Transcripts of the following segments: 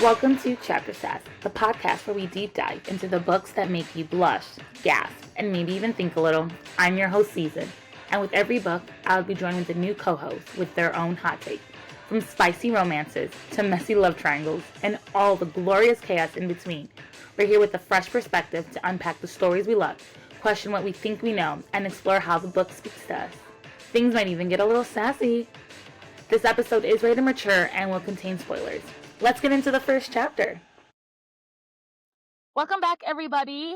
Welcome to Chapter Sass, the podcast where we deep dive into the books that make you blush, gasp, and maybe even think a little. I'm your host, Season, and with every book, I'll be joined with a new co-host with their own hot take. From spicy romances to messy love triangles and all the glorious chaos in between, we're here with a fresh perspective to unpack the stories we love, question what we think we know, and explore how the book speaks to us. Things might even get a little sassy. This episode is rated mature and will contain spoilers. Let's get into the first chapter. Welcome back, everybody.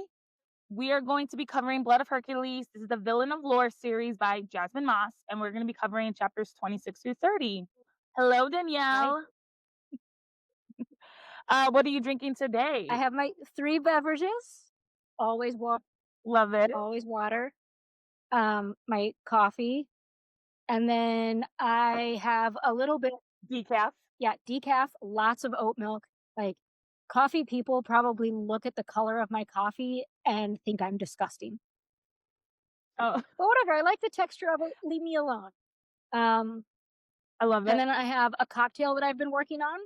We are going to be covering Blood of Hercules. This is the Villain of Lore series by Jasmine Mas, and we're going to be covering chapters 26 through 30. Hello, Danielle. What are you drinking today? I have my 3 beverages. Always water. Love it. Always water. My coffee, and then I have a little bit. Decaf. Yeah, decaf. Lots of oat milk. Like, coffee people probably look at the color of my coffee and think I'm disgusting. Oh, But whatever. I like the texture of it. Leave me alone. I love it. And then I have a cocktail that I've been working on.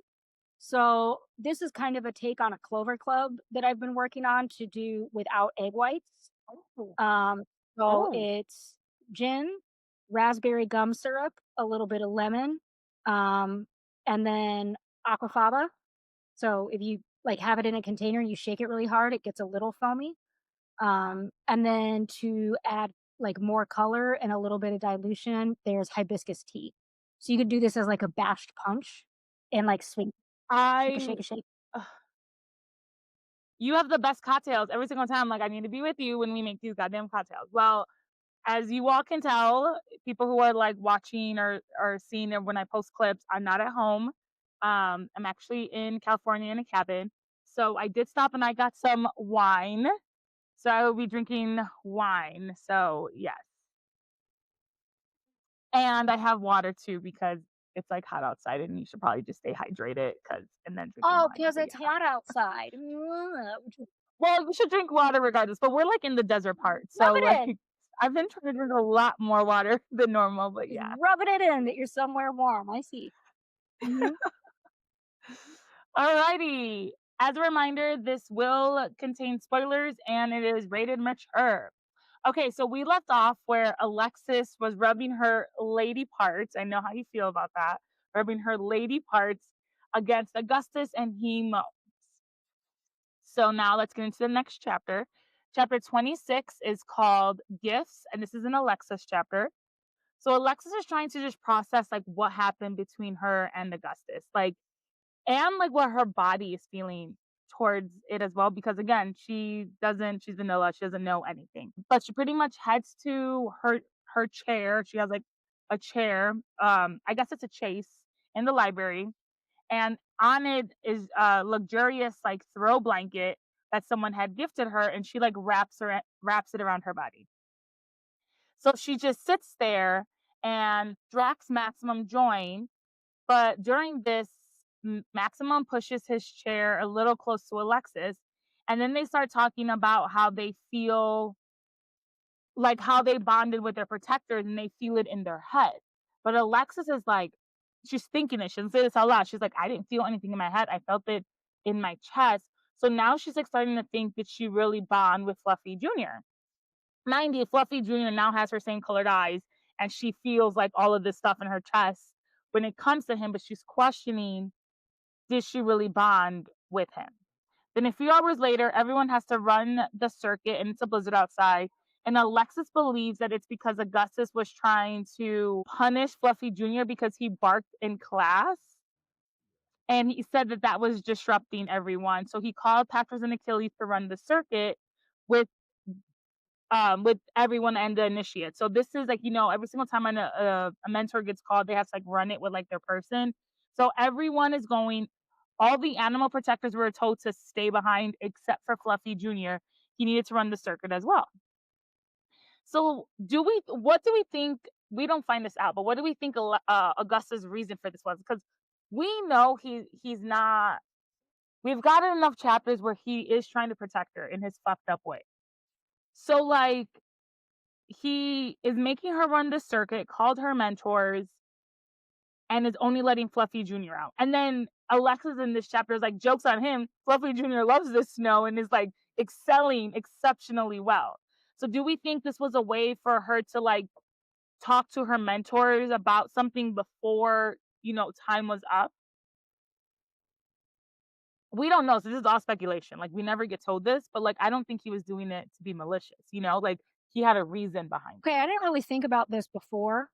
So this is kind of a take on a Clover Club that I've been working on to do without egg whites. It's gin, raspberry gum syrup, a little bit of lemon, and then aquafaba. So if you have it in a container, you shake it really hard, it gets a little foamy. And then to add more color and a little bit of dilution, there's hibiscus tea. So you could do this as a bashed punch and swing. Shake. You have the best cocktails every single time. I need to be with you when we make these goddamn cocktails. Well, as you all can tell, people who are watching or seeing it when I post clips, I'm not at home. I'm actually in California in a cabin. So I did stop and I got some wine. So I will be drinking wine. So yes. And I have water too because it's hot outside and you should probably just stay hydrated and then drink wine. Because it's hot outside. Well, you should drink water regardless, but we're in the desert part. So Rub it in. I've been trying to drink a lot more water than normal, but Just yeah. rubbing it in that you're somewhere warm. I see. Alrighty. As a reminder, this will contain spoilers and it is rated mature. Okay, so we left off where Alexis was rubbing her lady parts. I know how you feel about that. Rubbing her lady parts against Augustus and he moans. So now let's get into the next chapter. Chapter 26 is called Gifts, and this is an Alexis chapter. So Alexis is trying to just process what happened between her and Augustus. And what her body is feeling towards it as well, because again, she's vanilla, she doesn't know anything. But she pretty much heads to her chair. She has a chair. I guess it's a chase in the library. And on it is a luxurious throw blanket that someone had gifted her, and she wraps it around her body. So she just sits there and Drax Maximum join, but during this, Maximum pushes his chair a little close to Alexis, and then they start talking about how they feel how they bonded with their protectors and they feel it in their head. But Alexis is she's thinking it. She doesn't say this out loud. She's I didn't feel anything in my head. I felt it in my chest. So now she's starting to think that she really bond with Fluffy Jr. Mind you, Fluffy Jr. now has her same colored eyes and she feels all of this stuff in her chest when it comes to him, but she's questioning, did she really bond with him? Then a few hours later, everyone has to run the circuit and it's a blizzard outside. And Alexis believes that it's because Augustus was trying to punish Fluffy Jr. because he barked in class. And he said that that was disrupting everyone. So he called Patroclus and Achilles to run the circuit with everyone and the initiate. So this is every single time a mentor gets called, they have to run it with their person. So everyone is going. All the animal protectors were told to stay behind except for Fluffy Jr. He needed to run the circuit as well. So what do we think? We don't find this out, but what do we think Augustus' reason for this was? Because we know he's not. We've gotten enough chapters where he is trying to protect her in his fucked up way. So he is making her run the circuit, called her mentors, and is only letting Fluffy Jr. out. And then Alexis in this chapter is like, jokes on him. Fluffy Jr. loves this snow and is like excelling exceptionally well. So do we think this was a way for her to like talk to her mentors about something before, time was up? We don't know. So this is all speculation. Like we never get told this, but like I don't think he was doing it to be malicious, Like he had a reason behind it. Okay, I didn't really think about this before.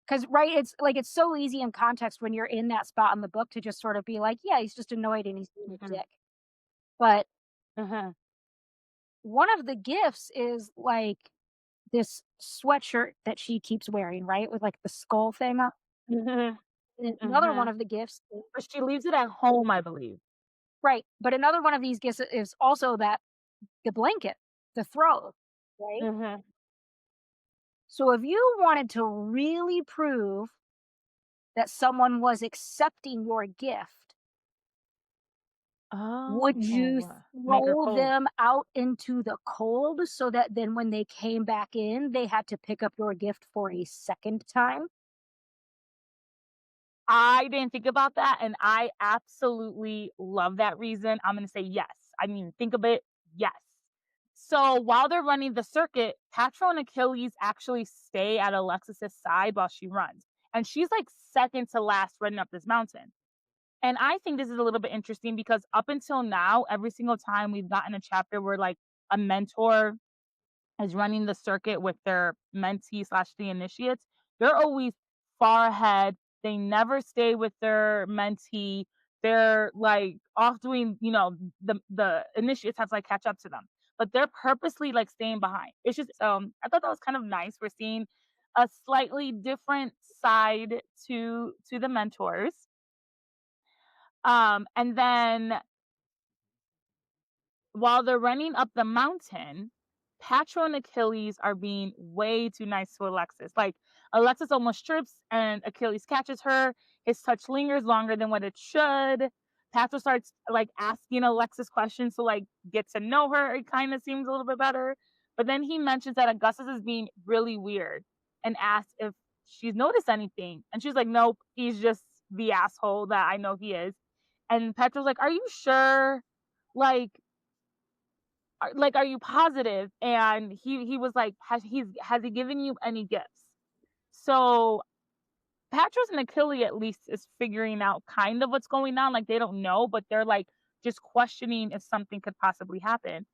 Because right, it's like it's so easy in context when you're in that spot in the book to just sort of be like, "Yeah, he's just annoyed and he's being a Mhm. dick." But Mhm. one of the gifts is, like, this sweatshirt that she keeps wearing, right, with, like, the skull thing on. Mhm. And another one Mhm. of the gifts I But she leaves it at home, I believe. right, but another one of these gifts is also that the blanket, the throw, right? Mhm. So if you wanted to really prove that someone was accepting your gift, would you Oh, make her throw cold. them out into the cold so that then when they came back in, they had to pick up your gift for a second time? I didn't think about that, and I absolutely love that reason. I'm gonna say yes. I mean, think of it, yes. So while they're running the circuit, Patro and Achilles actually stay at Alexis's side while she runs. And she's like second to last running up this mountain. And I think this is a little bit interesting because up until now, every single time we've gotten a chapter where like a mentor is running the circuit with their mentee slash the initiates, they're always far ahead. They never stay with their mentee. They're like off doing, the initiates have to like catch up to them. But they're purposely like staying behind. It's just I thought that was kind of nice. We're seeing a slightly different side to the mentors. And then while they're running up the mountain, Patro and Achilles are being way too nice to Alexis. Like Alexis almost trips and Achilles catches her. His touch lingers longer than what it should. Patro starts like asking Alexis questions to like get to know her. It kind of seems a little bit better. But then he mentions that Augustus is being really weird and asks if she's noticed anything. And she's like, nope, he's just the asshole that I know he is. And Petro's like, are you sure? Like, are you positive? And he was like, has he given you any gifts? So Patros and Achille at least is figuring out kind of what's going on. Like they don't know, but they're like just questioning if something could possibly happen.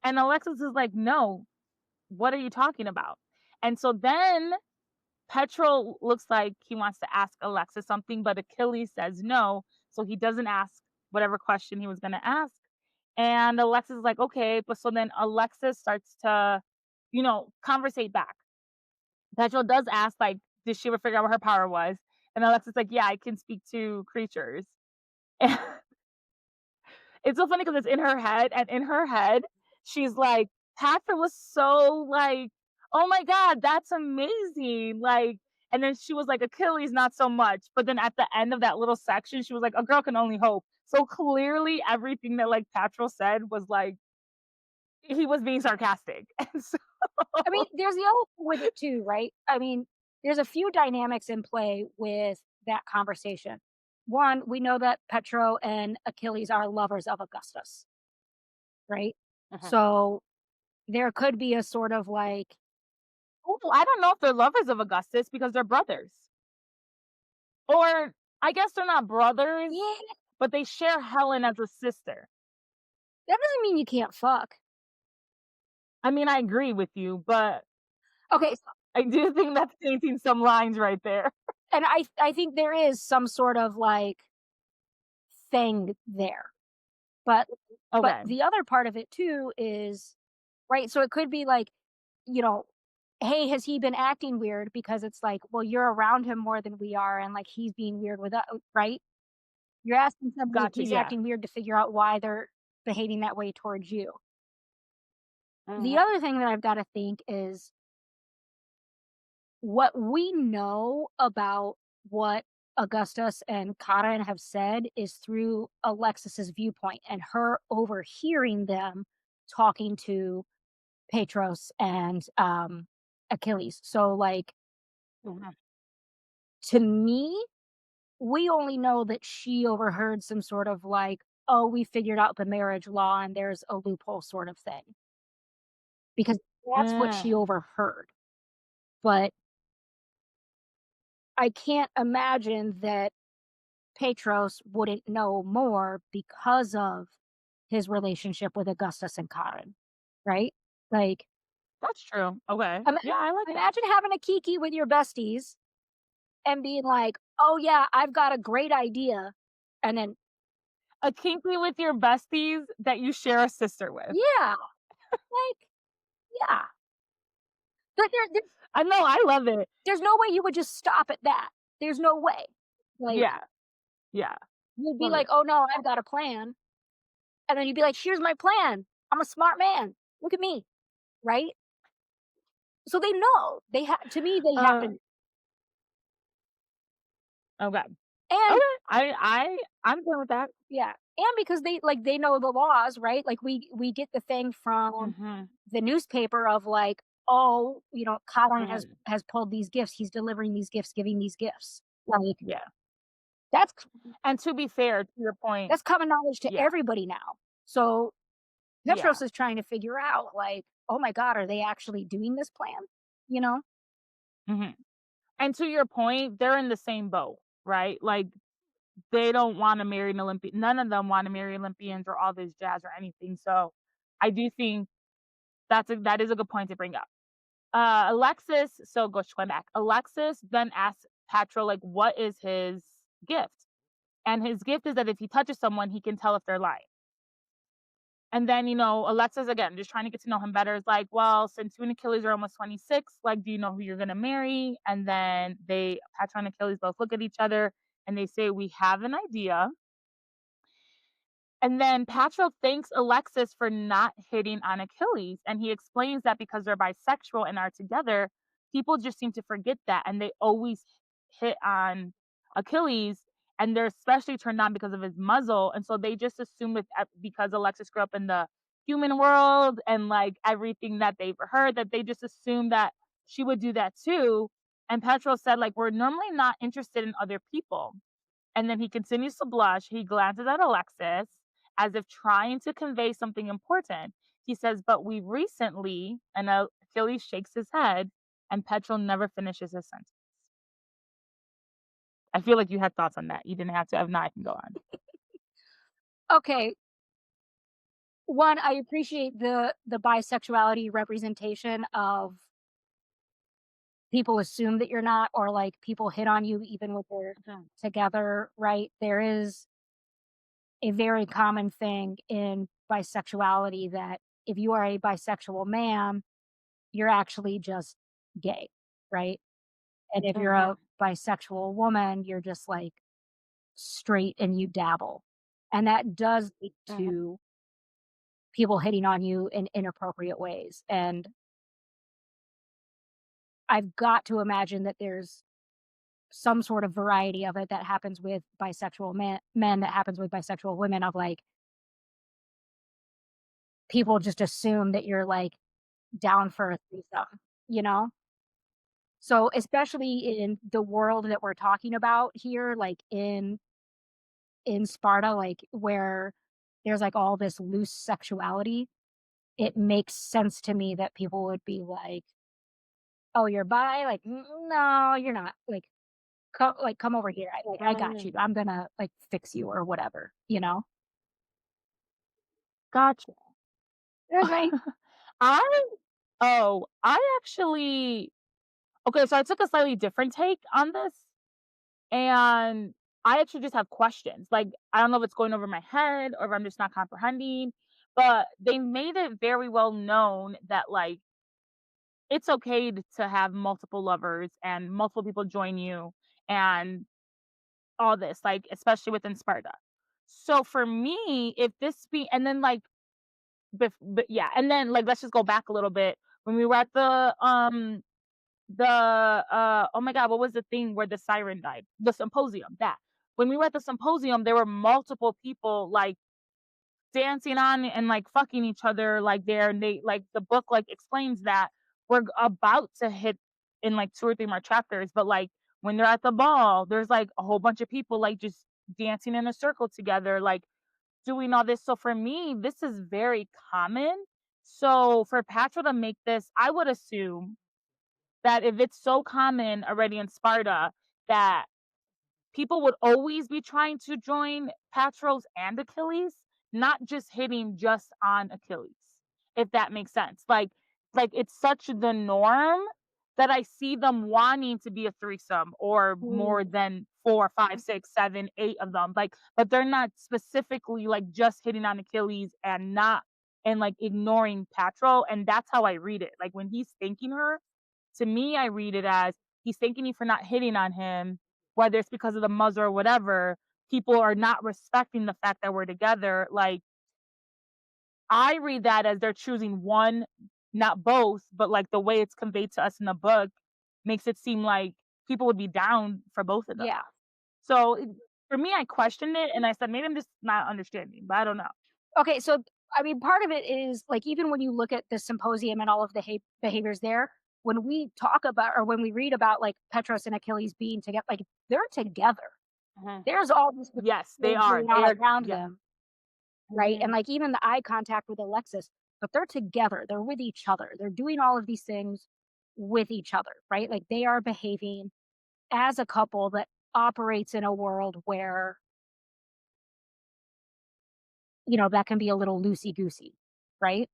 And Alexis is like, no, what are you talking about? And so then Petro looks like he wants to ask Alexis something, but Achilles says no. So he doesn't ask whatever question he was going to ask. And Alexis is like, okay. But so then Alexis starts to, conversate back. Petro does ask, like, did she ever figure out what her power was? And Alexis is like, yeah, I can speak to creatures. It's so funny because it's in her head, and in her head, she's like, "Patrick was so like, oh my god, that's amazing!" Like, and then she was like, "Achilles, not so much." But then at the end of that little section, she was like, "A girl can only hope." So clearly, everything that like Patrick said was like he was being sarcastic, and so I mean, there's the other thing with it too, right? I mean, there's a few dynamics in play with that conversation. One, we know that Petro and Achilles are lovers of Augustus, right? Mhm. So there could be a sort of like, Oh, I don't know if they're lovers of Augustus because they're brothers, or I guess they're not brothers, yeah, but they share Helen as a sister. that doesn't mean you can't fuck. I mean, I agree with you, but Okay, I do think that's painting some lines right there. and I think there is some sort of like thing there. But Okay, the other part of it too is right, so it could be like, you know, "Hey, has he been acting weird?" Because it's like, well, you're around him more than we are, and, like, he's being weird with us, right? You're asking somebody if gotcha, he's yeah. acting weird to figure out why they're behaving that way towards you. The Mhm, other thing that I've gotta think is what we know about what Augustus and Karen have said is through Alexis's viewpoint and her overhearing them talking to Petros and Achilles. So like mhm, to me, we only know that she overheard some sort of like, "Oh, we figured out the marriage law and there's a loophole," sort of thing, because that's what she Mm, overheard. But I can't imagine that Petros wouldn't know more because of his relationship with Augustus and Karen, right? Like, that's true. Okay. ima Yeah, I like that. imagine having a kiki with your besties and being like, "Oh, yeah, I've got a great idea," and then A kinky with your besties that you share a sister with. yeah, like, yeah. But I know, I love it. there's no way you would just stop at that. There's no way. Like, Yeah, yeah, you'd be love like, it. "Oh, no, I've got a plan," and then you'd be like, "Here's my plan. I'm a smart man. Look at me," right? So they know. To me, they have Uh, to okay. and Okay, I'm good with that. yeah, and because they know the laws, right? Like, we get the thing from Mhm, the newspaper of like, "Oh, Colin has mm, has pulled these gifts. He's delivering these gifts, giving these gifts." Like, yeah, that's and to be fair, to your point, that's common knowledge to yeah, everybody now. So, yeah, Petros is trying to figure out like, "Oh my god, are they actually doing this plan?" You know? mhm, and to your point, they're in the same boat, right? Like, they don't wanna marry an Olympian, none of them wanna marry Olympians or all this jazz or anything, so I do think that is a good point to bring up. Alexis so going back, Alexis then asks Patro, like, what is his gift? And his gift is that if he touches someone, he can tell if they're lying. And then, Alexis, again, just trying to get to know him better, is like, well, since you and Achilles are almost 26, like, do you know who you're going to marry? And then Patro and Achilles both look at each other and they say, we have an idea. And then Patro thanks Alexis for not hitting on Achilles, and he explains that because they're bisexual and are together, people just seem to forget that, and they always hit on Achilles, and they're especially turned on because of his muzzle, and so they just assume because Alexis grew up in the human world and like everything that they've heard, that they just assume that she would do that too. And Petro said, like, we're normally not interested in other people. And then he continues to blush. He glances at Alexis as if trying to convey something important. He says, but we recently, and Achilles shakes his head, and Petrol never finishes his sentence. I feel like you had thoughts on that. You didn't have to. If not, I can go on. Okay, one, I appreciate the bisexuality representation of people assume that you're not, or like people hit on you even when they're Mhm, together, right? There is a very common thing in bisexuality that if you are a bisexual man, you're actually just gay, right? And if you're a mhm, bisexual woman, you're just like straight and you dabble. And that does lead mhm, to people hitting on you in inappropriate ways. And I've got to imagine that there's some sort of variety of it that happens with bisexual men that happens with bisexual women of like people just assume that you're like down for a threesome, you know? So especially in the world that we're talking about here, like in Sparta, like where there's like all this loose sexuality, it makes sense to me that people would be like, "Oh, you're bi? Like, no, you're not. Come over here. I got you. mhm. I'm gonna like fix you or whatever." You know? Gotcha. Okay. I I actually okay. So I took a slightly different take on this. And I actually just have questions. Like, I don't know if it's going over my head or if I'm just not comprehending, but they made it very well known that, like, it's okay to have multiple lovers and multiple people join you and all this, like, especially within Sparta. So for me, if this be, and then like, but yeah, and then like, let's just go back a little bit. When we were at oh my god, what was the thing where the siren died? The symposium, that. When we were at the symposium, there were multiple people, like, dancing on and, like, fucking each other, like, there, and they like, the book, like, explains that we're about to hit in, like, 2 or 3 more chapters, but, like, when they're at the ball, there's like a whole bunch of people like just dancing in a circle together, like doing all this. So for me, this is very common. So for Patra to make this, I would assume that if it's so common already in Sparta that people would always be trying to join Patroclus and Achilles, not just hitting just on Achilles, if that makes sense. Like it's such the norm that I see them wanting to be a threesome or more Ooh, than four, five, six, seven, eight of them. Like, but they're not specifically like just hitting on Achilles and not and like ignoring Patro. And that's how I read it. Like when he's thanking her, to me, I read it as he's thanking you for not hitting on him, whether it's because of the muzzle or whatever. People are not respecting the fact that we're together. Like, I read that as they're choosing one, not both, but like the way it's conveyed to us in the book makes it seem like people would be down for both of them. yeah. So for me, I questioned it and I said, maybe I'm just not understanding, but I don't know. Okay, so I mean, part of it is like even when you look at the symposium and all of the behaviors there, when we talk about or when we read about like Petros and Achilles being together, like they're together. Mhm. There's all this Yes, they things are. going on They are. around Yeah. them, right? And Mhm. like even the eye contact with Alexis, but they're together. They're with each other. They're doing all of these things with each other, right? Like they are behaving as a couple that operates in a world where that can be a little loosey goosey, right?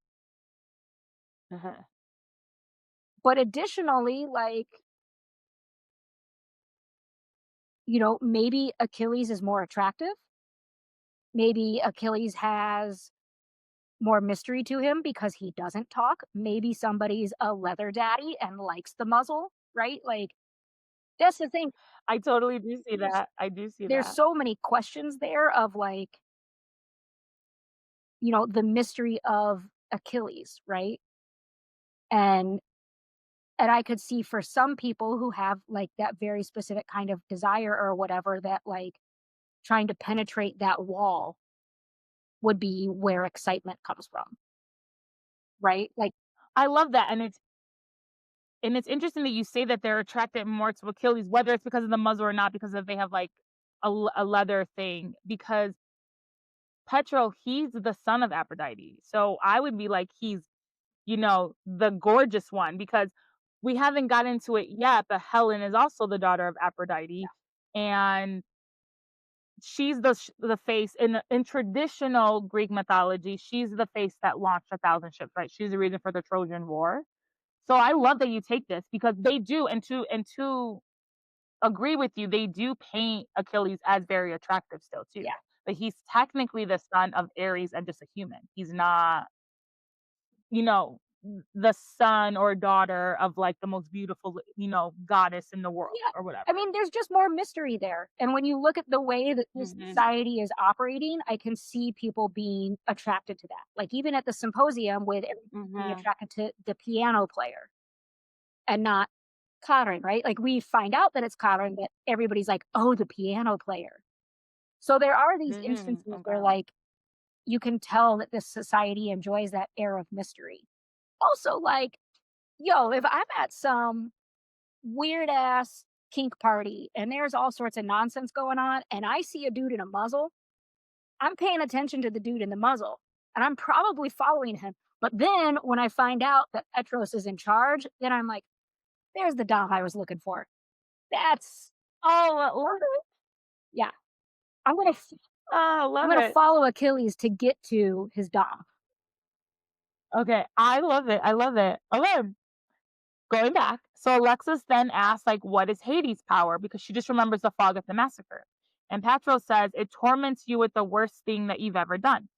Uh-huh. But additionally, like, maybe Achilles is more attractive. Maybe Achilles has more mystery to him because he doesn't talk. Maybe somebody's a leather daddy and likes the muzzle, right? Like, that's the thing. I totally do see There's, that. I do see there's that. so many questions there of like, the mystery of Achilles, right? And and I could see for some people who have like that very specific kind of desire or whatever that like trying to penetrate that wall would be where excitement comes from, right? Like, I love that. And it's interesting that you say that they're attracted more to Achilles, whether it's because of the muzzle or not, because if they have like a leather thing. Because Petro, he's the son of Aphrodite, so I would be like he's the gorgeous one because we haven't got into it yet. But Helen is also the daughter of Aphrodite, and she's the face in traditional Greek mythology. She's the face that launched 1,000 ships, right? She's the reason for the Trojan War. So I love that you take this because they do, and to agree with you, they do paint Achilles as very attractive still too. yeah. But he's technically the son of Ares and just a human. He's not, you know, the son or daughter of like the most beautiful, goddess in the world Yeah. or whatever. I mean, there's just more mystery there. And when you look at the way that this Mhm. society is operating, I can see people being attracted to that. Like even at the symposium with everybody being Mhm. attracted to the piano player and not Karen, right? Like we find out that it's Karen, but everybody's like, oh, the piano player. So there are these Mhm. instances where Okay. like you can tell that this society enjoys that air of mystery. Also, like, yo, if I'm at some weird ass kink party and there's all sorts of nonsense going on and I see a dude in a muzzle, I'm paying attention to the dude in the muzzle and I'm probably following him. But then when I find out that Petros is in charge, then I'm like, there's the Dom I was looking for. That's Oh, I love it. yeah. I'm gonna f- Oh, I I'm love gonna it. follow Achilles to get to his Dom. Okay, I love it. I love it. Okay, going back. So Alexis then asks, like, what is Hades' power? Because she just remembers the fog of the massacre. And Patros says, it torments you with the worst thing that you've ever done.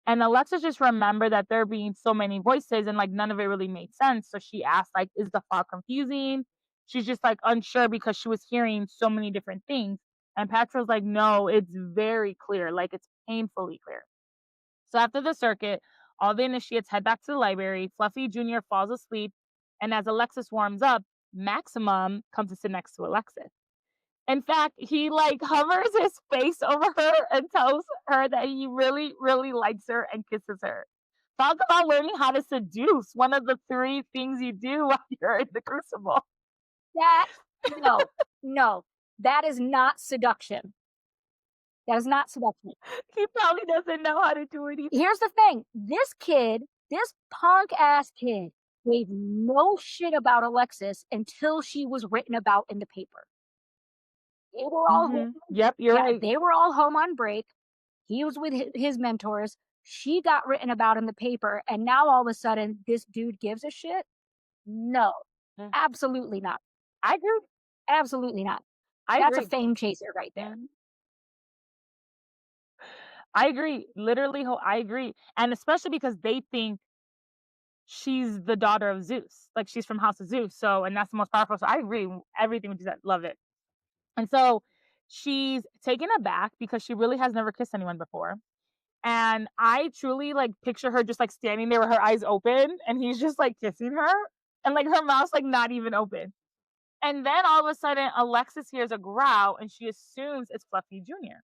And Alexis just remembered that there being so many voices and like none of it really made sense. So she asked, like, is the fog confusing? She's just like unsure because she was hearing so many different things. And Patros like, no, it's very clear, like it's painfully clear. So after the circuit, all the initiates head back to the library. Fluffy Jr. falls asleep. And as Alexis warms up, Maximum comes to sit next to Alexis. In fact, he like hovers his face over her and tells her that he really, really likes her and kisses her. Talk about learning how to seduce. One of the three things you do while you're in the crucible. That no. No, that is not seduction. That is not seduction. He probably doesn't know how to do it either. Here's the thing, this kid, this punk ass kid gave no shit about Alexis until she was written about in the paper. They were all Mhm. Yep, you're yeah, right. they were all home on break. He was with his mentors. She got written about in the paper, and now all of a sudden this dude gives a shit? No, Mm. absolutely not. I agree. Absolutely not. I That's a agree. fame chaser right there. Mhm. I agree. Literally, I agree. And especially because they think she's the daughter of Zeus. Like she's from House of Zeus. So, and that's the most powerful. So I agree with everything what you said. Love it. And so she's taken aback because she really has never kissed anyone before. And I truly like picture her just like standing there with her eyes open and he's just like kissing her and like her mouth's like not even open. And then all of a sudden Alexis hears a growl and she assumes it's Fluffy Jr.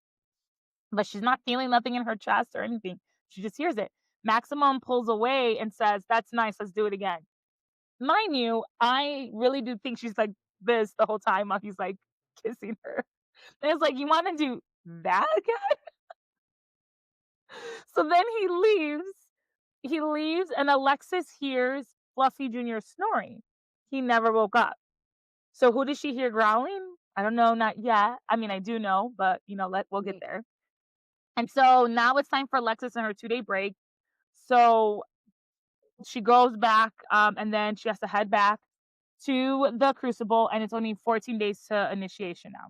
But she's not feeling nothing in her chest or anything. She just hears it. Maximum pulls away and says, "That's nice. Let's do it again." Mind you, I really do think she's like this the whole time while he's like kissing her. And it's like, you want to do that again? So then he leaves. He leaves, and Alexis hears Fluffy Jr. snoring. He never woke up. So who does she hear growling? I don't know, not yet. I mean, I do know, but we'll get Yeah. there. And so now it's time for Alexis and her 2-day break. So she goes back, and then she has to head back to the Crucible, and it's only 14 days to initiation now.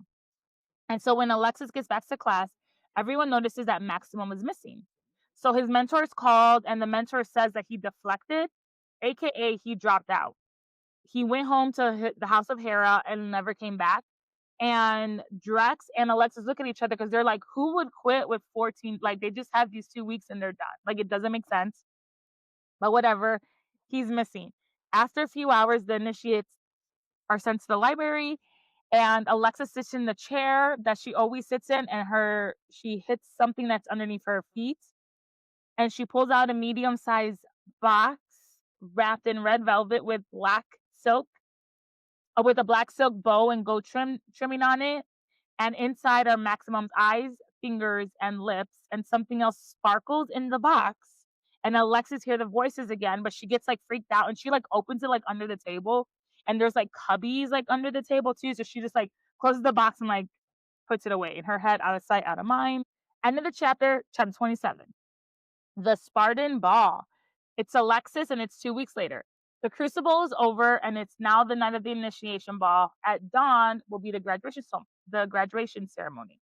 And so when Alexis gets back to class, everyone notices that Maximum is missing. So his mentor is called, and the mentor says that he deflected, aka he dropped out. He went home to the house of Hera and never came back. And Drex and Alexis look at each other because they're like, who would quit with 14? Like, they just have these 2 weeks and they're done. Like, it doesn't make sense, but whatever. He's missing. After a few hours, the initiates are sent to the library, and Alexis sits in the chair that she always sits in, and she hits something that's underneath her feet, and she pulls out a medium-sized box wrapped in red velvet silk, with a black silk bow and gold trimming on it, and inside are Maximum's eyes, fingers, and lips, and something else sparkles in the box. And Alexis hear the voices again, but she gets like freaked out and she like opens it like under the table. And there's like cubbies like under the table too. So she just like closes the box and like puts it away in her head, out of sight, out of mind. End of the chapter, chapter 27. The Spartan Ball. It's Alexis and it's 2 weeks later. The crucible is over and it's now the night of the initiation ball. At dawn will be the graduation ceremony.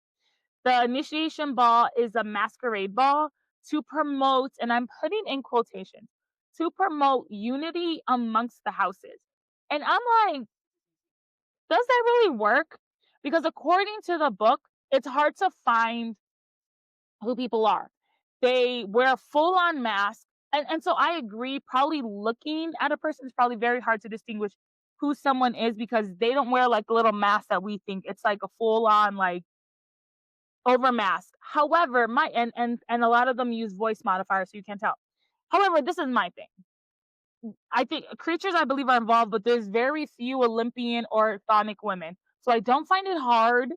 The initiation ball is a masquerade ball to promote, and I'm putting in quotations, to promote unity amongst the houses. And I'm like, does that really work? Because according to the book, it's hard to find who people are. They wear full on masks. And so I agree, probably looking at a person is probably very hard to distinguish who someone is because they don't wear like a little mask that we think. It's like a full on like over mask. However, and a lot of them use voice modifiers so you can't tell. However, this is my thing. I think creatures I believe are involved, but there's very few Olympian or chthonic women. So I don't find it hard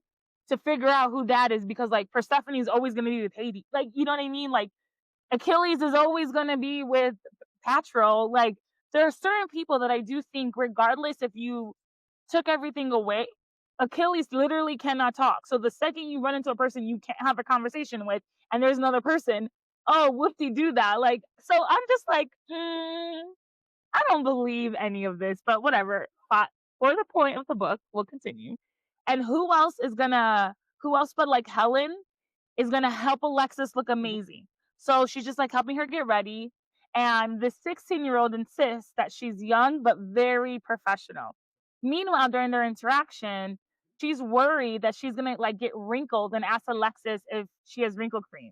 to figure out who that is because like Persephone is always gonna be with Hades. Like, you know what I mean? Like Achilles is always gonna be with Patrol. Like there are certain people that I do think, regardless if you took everything away, Achilles literally cannot talk. So the second you run into a person you can't have a conversation with, and there's another person, oh whoopty do that. Like so, I'm just like, I don't believe any of this, but whatever. But for the point of the book, we'll continue. And who else but like Helen is gonna help Alexis look amazing. So she's just like helping her get ready. And the 16-year-old insists that she's young but very professional. Meanwhile, during their interaction, she's worried that she's gonna like get wrinkled and asks Alexis if she has wrinkle cream.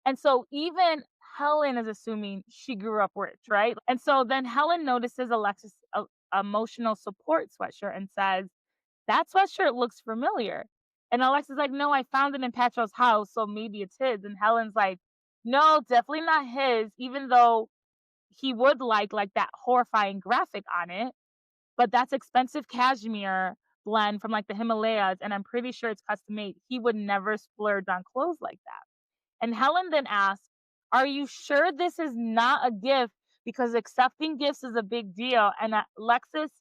And so even Helen is assuming she grew up rich, right? And so then Helen notices Alexis' emotional support sweatshirt and says, that sweatshirt looks familiar. And Alexis is like, no, I found it in Petro's house, so maybe it's his. And Helen's like, no, definitely not his, even though he would like that horrifying graphic on it. But that's expensive cashmere, blend from like the Himalayas, and I'm pretty sure it's custom made. He would never splurge on clothes like that. And Helen then asks, "Are you sure this is not a gift? Because accepting gifts is a big deal." And Alexis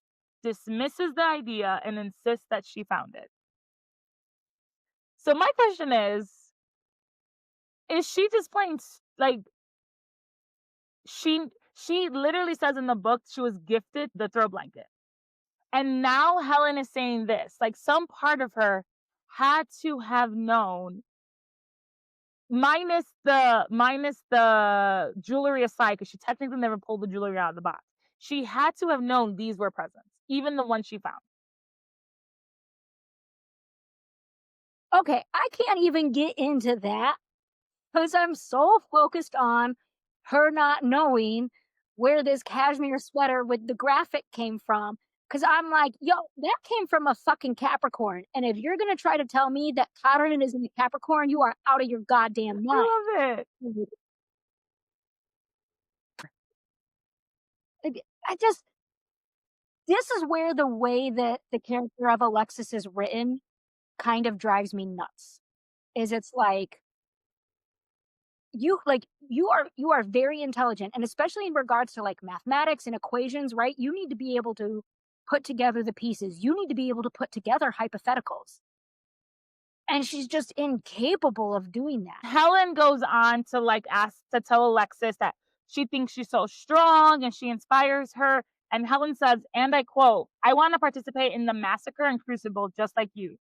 dismisses the idea and insists that she found it. So my question is she just playing like she she literally says in the book she was gifted the throw blanket. And now Helen is saying this, like some part of her had to have known, minus the jewelry aside, because she technically never pulled the jewelry out of the box. She had to have known these were presents, even the ones she found. Okay, I can't even get into that because I'm so focused on her not knowing where this cashmere sweater with the graphic came from. Because I'm like, yo, that came from a fucking Capricorn. And if you're going to try to tell me that Chiron is in the Capricorn, you are out of your goddamn mind. I love it. I just, this is where the way that the character of Alexis is written kind of drives me nuts. Is it's like you are very intelligent, and especially in regards to like mathematics and equations, right? You need to be able to put together the pieces. You need to be able to put together hypotheticals. And she's just incapable of doing that. Helen goes on to like ask to tell Alexis that she thinks she's so strong and she inspires her. And Helen says, and I quote, "I want to participate in the massacre and crucible just like you.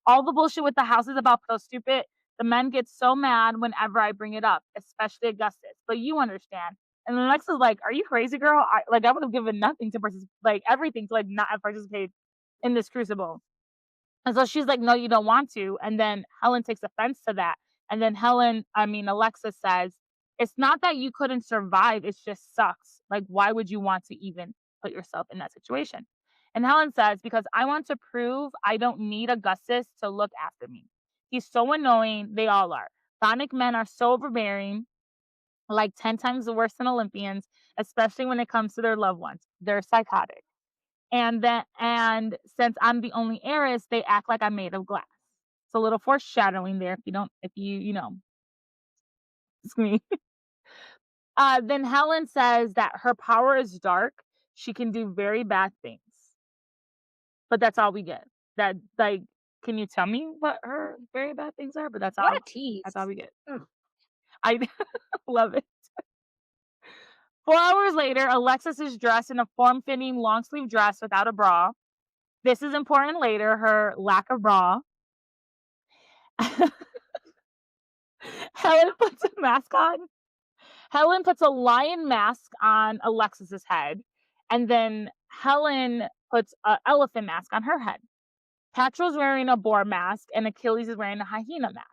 All the bullshit with the house is about so stupid. The men get so mad whenever I bring it up, especially Augustus. But you understand." And Alexa's like, "Are you crazy, girl? I would have given nothing to participate, like everything to like not have participated in this crucible." And so she's like, "No, you don't want to." And then Helen takes offense to that. And then Alexis says, "It's not that you couldn't survive, it just sucks. Like, why would you want to even put yourself in that situation?" And Helen says, "Because I want to prove I don't need Augustus to look after me. He's so annoying. They all are. Bionic men are so overbearing, like 10 times worse than Olympians, especially when it comes to their loved ones. They're psychotic. And since I'm the only heiress, they act like I'm made of glass." It's a little foreshadowing there if you know, it's me. Then Helen says that her power is dark. She can do very bad things. But that's all we get. That like can you tell me what her very bad things are? But What a that's all tease. we get. Ugh. I love it. 4 hours later, Alexis is dressed in a form-fitting long sleeve dress without a bra. This is important later, her lack of bra. Helen puts a mask on. Helen puts a lion mask on Alexis's head, and then Helen puts an elephant mask on her head. Petrel's wearing a boar mask, and Achilles is wearing a hyena mask.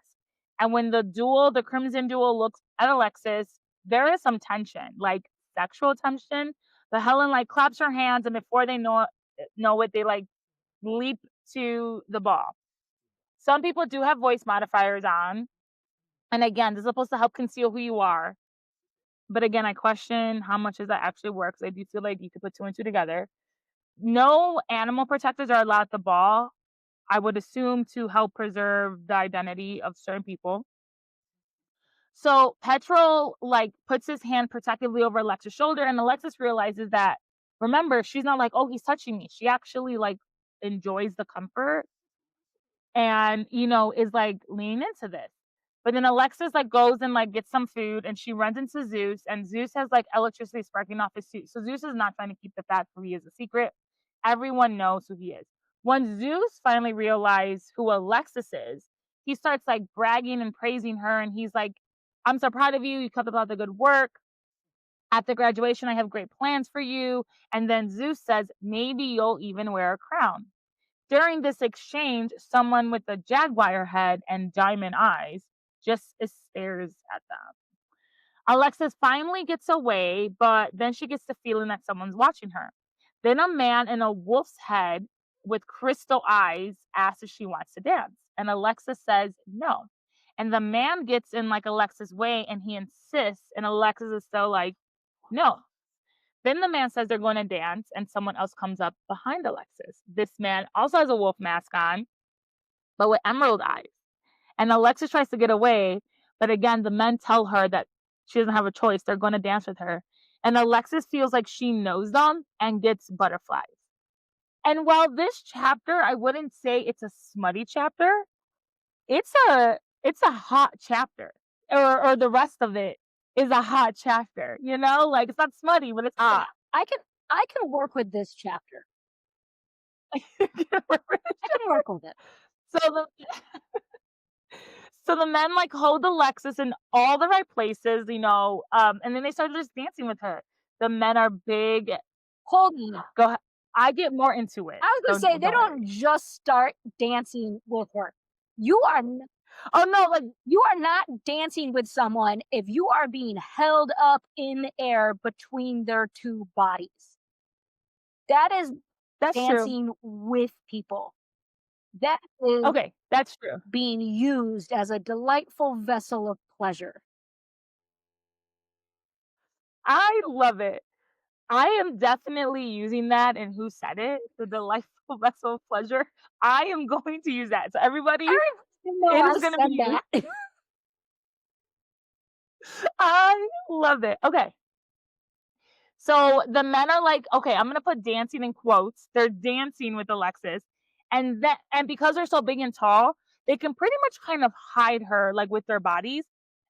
And when the Crimson Duel looks at Alexis, there is some tension, like sexual tension. But Helen like claps her hands, and before they know it, they like leap to the ball. Some people do have voice modifiers on, and again, this is supposed to help conceal who you are. But again, I question how much does that actually work. 'Cause I do feel like you could put two and two together. No animal protectors are allowed at the ball. I would assume to help preserve the identity of certain people. So Petrol like puts his hand protectively over Alexa's shoulder, and Alexis realizes that, remember, she's not like, "Oh, he's touching me." She actually like enjoys the comfort and is like leaning into this. But then Alexis like goes and like gets some food, and she runs into Zeus, and Zeus has like electricity sparking off his suit. So Zeus is not trying to keep the fact who he is a secret. Everyone knows who he is. When Zeus finally realized who Alexis is, he starts like bragging and praising her, and he's like, "I'm so proud of you. You kept up all the good work. At the graduation, I have great plans for you." And then Zeus says, "Maybe you'll even wear a crown." During this exchange, someone with a jaguar head and diamond eyes just stares at them. Alexis finally gets away, but then she gets the feeling that someone's watching her. Then a man in a wolf's head with crystal eyes asks if she wants to dance, and Alexis says no. And the man gets in like Alexis' way and he insists, and Alexis is still like, no. Then the man says they're going to dance, and someone else comes up behind Alexis. This man also has a wolf mask on, but with emerald eyes. And Alexis tries to get away, but again, the men tell her that she doesn't have a choice. They're going to dance with her. And Alexis feels like she knows them and gets butterflies. And while this chapter, I wouldn't say it's a smutty chapter, it's a hot chapter. Or the rest of it is a hot chapter, you know? Like it's not smutty, but it's Yeah, hot. I can work with this chapter. I can work with it. so the so the men like hold Alexis in all the right places, and then they start just dancing with her. The men are big. Hold on. Go ahead. I get more into it. I was gonna say they Don't don't worry. just start dancing with her. You are Oh no, like you are not dancing with someone if you are being held up in the air between their two bodies. That is that's true. dancing with people. That is Okay, that's true. being used as a delightful vessel of pleasure. I love it. I am definitely using that in Who Said It, the delightful vessel of pleasure. I am going to use that. So everybody, Everyone know it I is gonna be said used. that. I love it. Okay. So the men are like, okay, I'm gonna put dancing in quotes. They're dancing with Alexis. And because they're so big and tall, they can pretty much kind of hide her like with their bodies.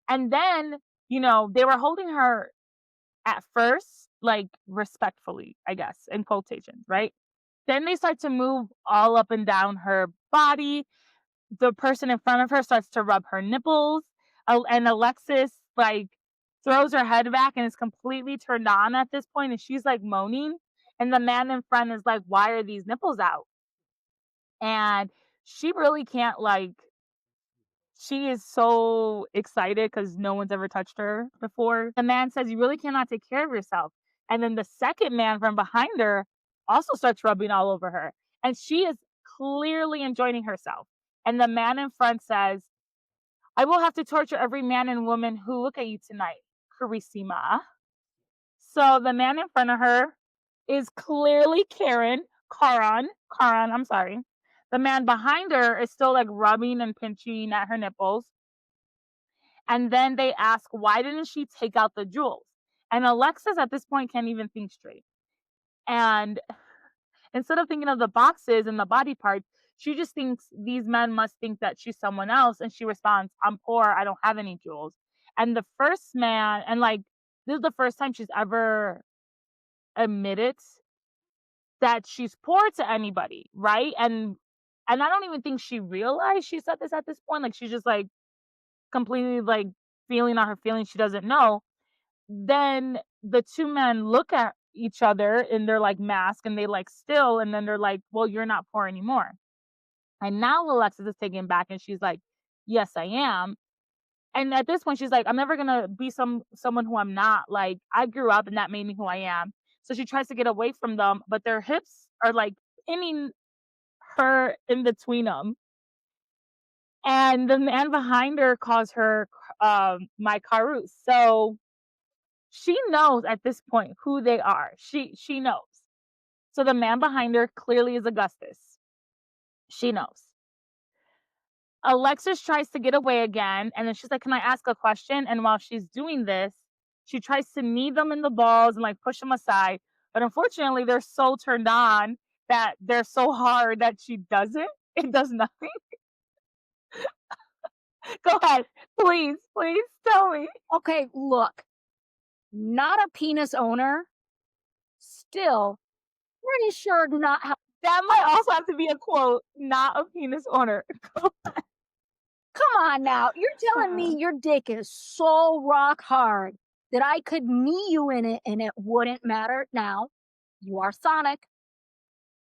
And then, they were holding her at first, like respectfully, I guess, in quotations, right? Then they start to move all up and down her body. The person in front of her starts to rub her nipples, and Alexis like throws her head back and is completely turned on at this point, and she's like moaning, and the man in front is like, "Why are these nipples out?" And she really can't like. She is so excited because no one's ever touched her before. The man says, "You really cannot take care of yourself." And then the second man from behind her also starts rubbing all over her. And she is clearly enjoying herself. And the man in front says, "I will have to torture every man and woman who look at you tonight, Carissima." So the man in front of her is clearly Karan, I'm sorry. The man behind her is still like rubbing and pinching at her nipples. And then they ask, why didn't she take out the jewels? And Alexis at this point can't even think straight. And instead of thinking of the boxes and the body parts, she just thinks these men must think that she's someone else. And she responds, "I'm poor. I don't have any jewels." And the first man, and like, this is the first time she's ever admitted that she's poor to anybody, right? And I don't even think she realized she said this at this point. Like she's just like completely like feeling on her feelings she doesn't know. Then the two men look at each other in their like mask and they like still, and then they're like, "Well, you're not poor anymore." And now Alexis is taken back and she's like, "Yes, I am." And at this point she's like, "I'm never gonna be someone who I'm not. Like I grew up and that made me who I am." So she tries to get away from them, but their hips are like pinning her in between them. And the man behind her calls her my Karus. So she knows at this point who they are. She knows. So the man behind her clearly is Augustus. She knows. Alexis tries to get away again, and then she's like, "Can I ask a question?" And while she's doing this, she tries to knee them in the balls and like push them aside. But unfortunately, they're so turned on that they're so hard that she doesn't. It does nothing. Go ahead. Please tell me. Okay, look, not a penis owner, still pretty sure not how. That might also have to be a quote, not a penis owner. Come on now, you're telling me your dick is so rock hard that I could knee you in it and it wouldn't matter? Now, you are Sonic.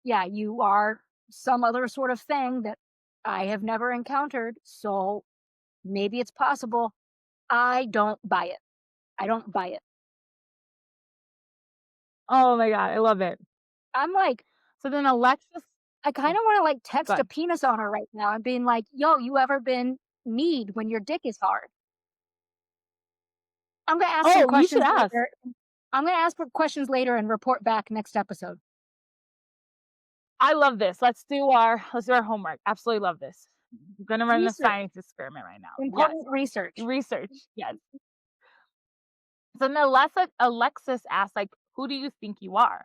Yeah, you are some other sort of thing that I have never encountered, so maybe it's possible. I don't buy it. I don't buy it. Oh my god, I love it. I'm like, So then Alexis I kind oh, of want to like text a good. penis owner right now and being like, yo, you ever been kneed when your dick is hard? I'm gonna ask some Oh, you should questions ask. later. I'm gonna ask for questions later and report back next episode. I love this. Let's do our homework. Absolutely love this. I'm gonna run the Research, science experiment right now. Yes. important research. Research. Yes. So then Alexis asks, like, who do you think you are?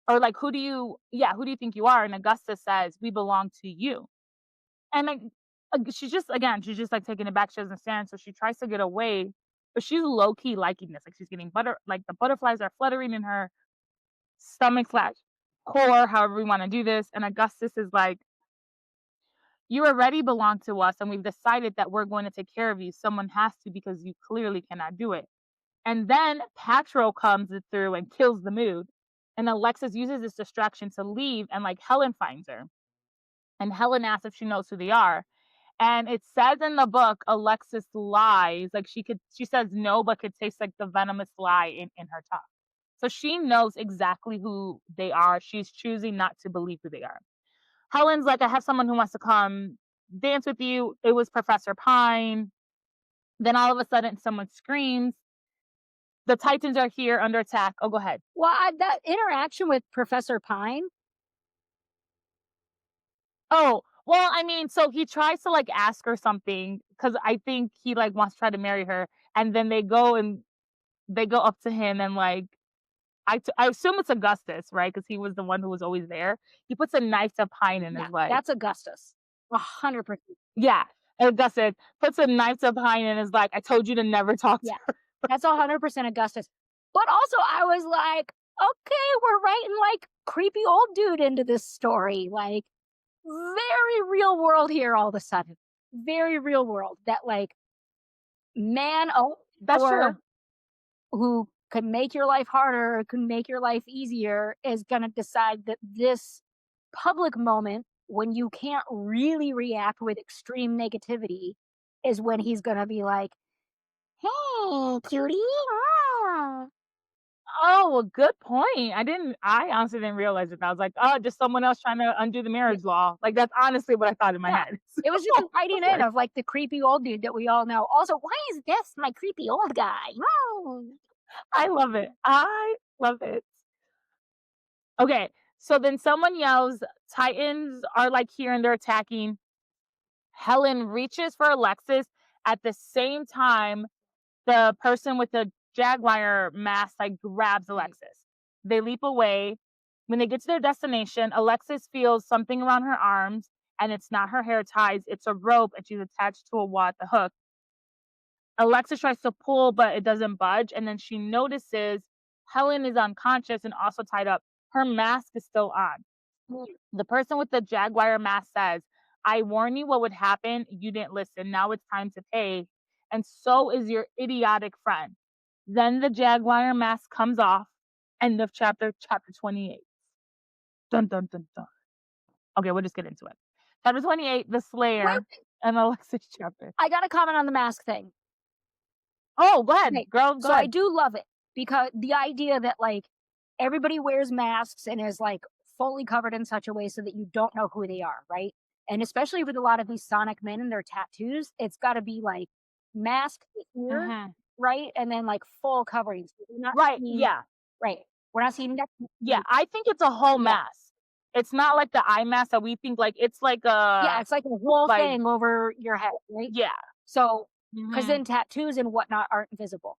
Or like who do you think you are? And Augustus says, we belong to you. And like she's just like taking it back. She doesn't understand. So she tries to get away, but she's low key liking this. Like she's getting like the butterflies are fluttering in her stomach slash core, however we want to do this. And Augustus is like, you already belong to us, and we've decided that we're going to take care of you. Someone has to because you clearly cannot do it. And then Patro comes through and kills the mood. And Alexis uses this distraction to leave, and like Helen finds her. And Helen asks if she knows who they are. And it says in the book, Alexis lies. Like she says no, but could taste like the venomous lie in her tongue. So she knows exactly who they are. She's choosing not to believe who they are. Helen's like, I have someone who wants to come dance with you. It was Professor Pine. Then all of a sudden, someone screams. The Titans are here under attack. Oh, go ahead. Well, that interaction with Professor Pine. Oh, well, I mean, so he tries to like ask her something because I think he like wants to try to marry her, and then they go up to him and like I assume it's Augustus, right? Because he was the one who was always there. He puts a knife to Pine and Yeah, is like, that's Augustus. 100%. yeah. Augustus puts a knife to Pine and is like, I told you to never talk to Yeah, that's 100% Augustus. But also, I was like, okay, we're writing like creepy old dude into this story. Like, very real world here all of a sudden. Very real world that like man That's or true. who could make your life harder or could make your life easier is going to decide that this public moment when you can't really react with extreme negativity is when he's going to be like, hey, cutie. Ah." Oh, well, good point. I honestly didn't realize it. I was like, oh, just someone else trying to undo the Yeah. marriage law. Like that's honestly what I thought in my Yeah. head. It was just a So, writing in of like the creepy old dude that we all know. Also, why is this my creepy old guy? No. I love it. I love it. Okay. So then someone yells, Titans are like here and they're attacking. Helen reaches for Alexis. At the same time, the person with the jaguar mask like grabs Right. Alexis. They leap away. When they get to their destination, Alexis feels something around her arms, and it's not her hair ties, it's a rope, and she's attached to a wall at the hook. Alexis tries to pull, but it doesn't budge, and then she notices Helen is unconscious and also tied up. Her mask is still on. The person with the jaguar mask says, I warn you what would happen. You didn't listen. Now it's time to pay. And so is your idiotic friend. Then the jaguar mask comes off. End of chapter 28. Dun dun dun dun. Okay, we'll just get into it. Chapter 28, The Wait, Slayer, and Alexis chapter. I got to comment on the mask thing. Oh, go ahead, Okay, girl, go so I ahead. do love it because the idea that like everybody wears masks and is like fully covered in such a way so that you don't know who they are, right? And especially with a lot of these Sonic men and their tattoos, it's got to be like mask to ear, Mhm. right? And then like full covering. So we're not Right, seeing, yeah. right? We're not seeing neck. Yeah, I think it's a whole Yeah, mask. It's not like the eye mask that we think like it's like yeah, a it's like a whole like thing over your head, right? yeah. So, because Mhm. then tattoos and whatnot aren't visible.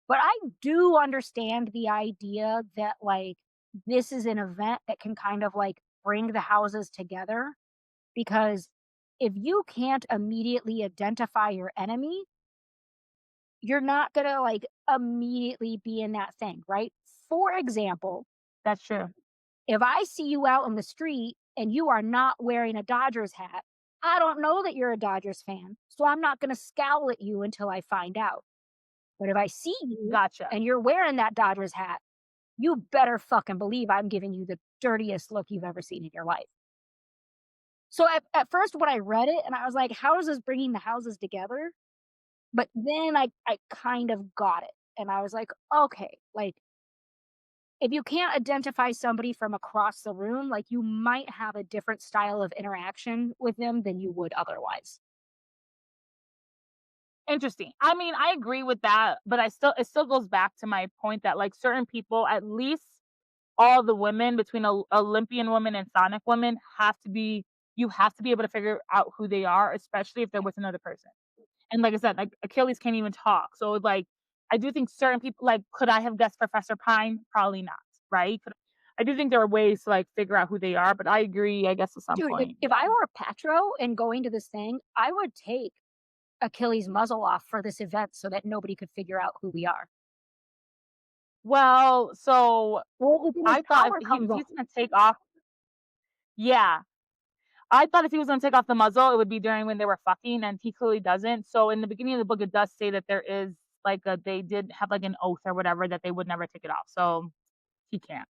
But I do understand the idea that, like, this is an event that can kind of, like, bring the houses together because if you can't immediately identify your enemy, you're not gonna, like, immediately be in that thing, right? For example, That's true. if I see you out on the street and you are not wearing a Dodgers hat, I don't know that you're a Dodgers fan, so I'm not gonna scowl at you until I find out. But if I see you Gotcha. and you're wearing that Dodgers hat, you better fucking believe I'm giving you the dirtiest look you've ever seen in your life. So at first when I read it and I was like, how is this bringing the houses together? But then I kind of got it. And I was like, okay, like if you can't identify somebody from across the room, like you might have a different style of interaction with them than you would otherwise. Interesting. I mean, I agree with that, but it still goes back to my point that, like, certain people, at least all the women between Olympian women and Sonic women have to be you have to be able to figure out who they are, especially if they're with another person. And like I said, like, Achilles can't even talk, so, like, I do think certain people like, could I have guessed Professor Pine? Probably not, right? I do think there are ways to, like, figure out who they are, but I agree, I guess, at some Dude, if point, if yeah. I were Patro and going to this thing, I would take Achilles' muzzle off for this event so that nobody could figure out who we are. Well, so Well, then his I thought power if comes off. he's gonna take off yeah. I thought if he was gonna take off the muzzle, it would be during when they were fucking, and he clearly doesn't. So in the beginning of the book, it does say that there is like they did have like an oath or whatever that they would never take it off. So he can't.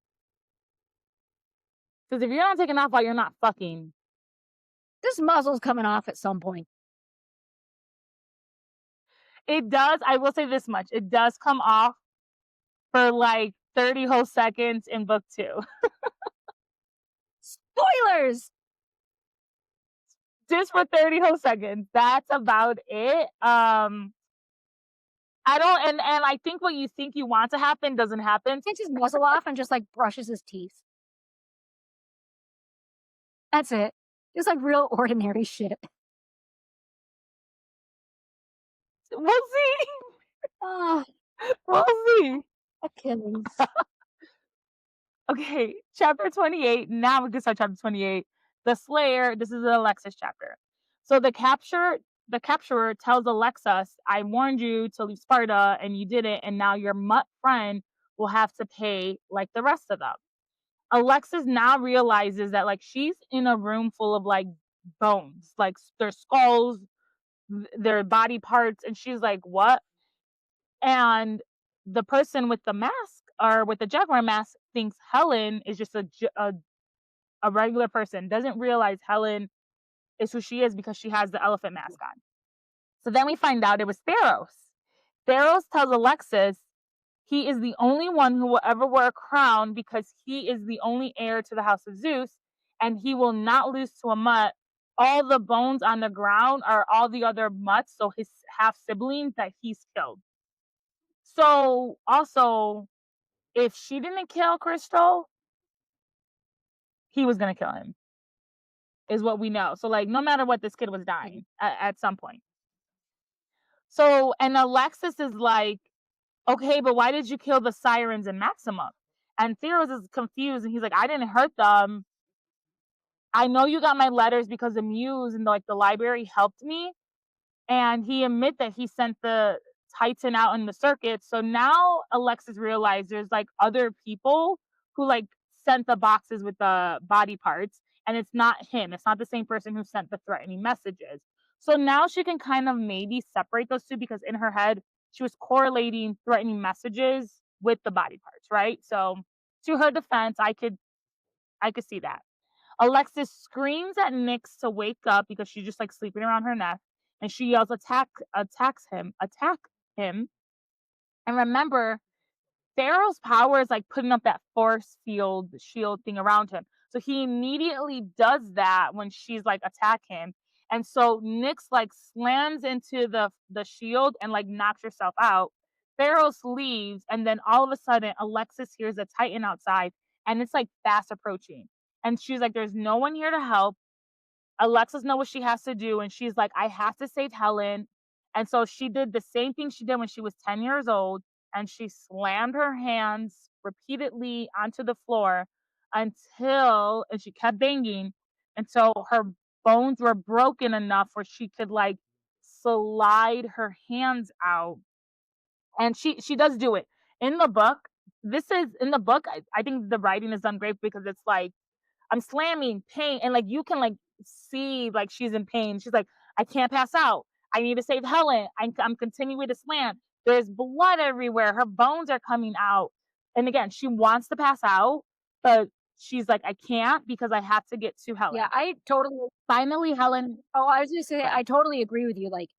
Because if you're not taking off while you're not fucking, This muzzle's coming off at some point. it does. I will say this much: it does come off for like 30 whole seconds in book two, Spoilers! just for 30 whole seconds. That's about it. I don't, and I think what you think you want to happen doesn't happen. Takes his muzzle off and just, like, brushes his teeth. That's it. Just, like, real ordinary shit. We'll see. Ah, We'll see. Achilles. Okay, chapter 28. Now we can start chapter 28. The Slayer, this is the Alexis chapter. So the capturer tells Alexis, I warned you to leave Sparta and you didn't, and now your mutt friend will have to pay like the rest of them. Alexis now realizes that like she's in a room full of like bones, like their skulls, their body parts, and she's like, what? And the person with the mask or with the jaguar mask thinks Helen is just a regular person, doesn't realize Helen is who she is because she has the elephant mask on. So then we find out it was Theros. Theros tells Alexis he is the only one who will ever wear a crown because he is the only heir to the house of Zeus and he will not lose to a mutt. All the bones on the ground are all the other mutts, so his half siblings that he's killed. So also, if she didn't kill Crystal, he was gonna kill him, is what we know. So like no matter what, this kid was Mhm. dying at some point. So and Alexis is like, okay, but why did you kill the sirens and Maximum? And Theros is confused and he's like, I didn't hurt them. I know you got my letters because the muse and like the library helped me. And he admit that he sent the Titan out in the circuit. So now Alexis realized there's like other people who like sent the boxes with the body parts, and it's not him. It's not the same person who sent the threatening messages. So now she can kind of maybe separate those two because in her head she was correlating threatening messages with the body parts, right? So to her defense, I could see that. Alexis screams at Nyx to wake up because she's just like sleeping around her neck, and she yells, attack him. And remember, Pharaoh's power is like putting up that force field shield thing around him. So he immediately does that when she's like attack him. And so Nyx like slams into the shield and like knocks herself out. Pharaoh leaves, and then all of a sudden Alexis hears a Titan outside and it's like fast approaching. And she's like, there's no one here to help. Alexis knows what she has to do, and she's like, I have to save Helen. And so she did the same thing she did when she was 10 years old, and she slammed her hands repeatedly onto the floor until, and she kept banging until her bones were broken enough where she could like slide her hands out. And she does do it in the book. This is in the book. I think the writing is done great because it's like I'm slamming pain, and like you can like see like she's in pain. She's like, I can't pass out. I need to save Helen. I'm continuing to slam. There's blood everywhere. Her bones are coming out. And again, she wants to pass out, but she's like, I can't because I have to get to Yeah, Helen. I totally Finally, Helen. oh, I was gonna say, Okay. I totally agree with you, like,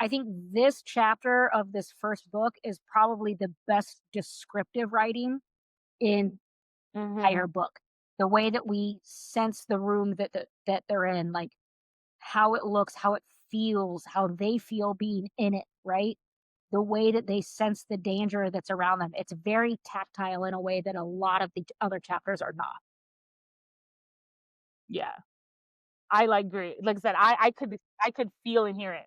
I think this chapter of this first book is probably the best descriptive writing in the Hmm. entire book. The way that we sense the room that they're in, like, how it looks, how it feels how they feel being in it, right? The way that they sense the danger that's around them. It's very tactile in a way that a lot of the other chapters are not. Yeah. I, like, agree. Like I said, I could feel and hear it.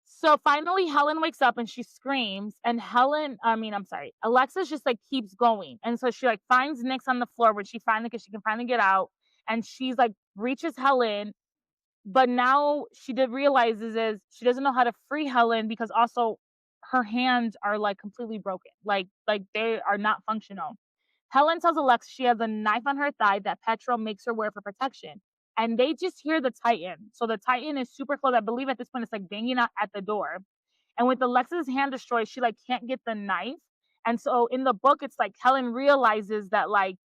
So finally, Helen wakes up and she screams, and I'm sorry, Alexis just like keeps going. And so she like finds Nyx on the floor when she finally, because she can finally get out. And she's like, reaches Helen, but now she did realizes is she doesn't know how to free Helen because also her hands are like completely broken. Like they are not functional. Helen tells Alexa she has a knife on her thigh that Petra makes her wear for protection. And they just hear the Titan. So the Titan is super close. I believe at this point it's like banging out at the door. And with Alexa's hand destroyed, she like can't get the knife. And so in the book, it's like Helen realizes that like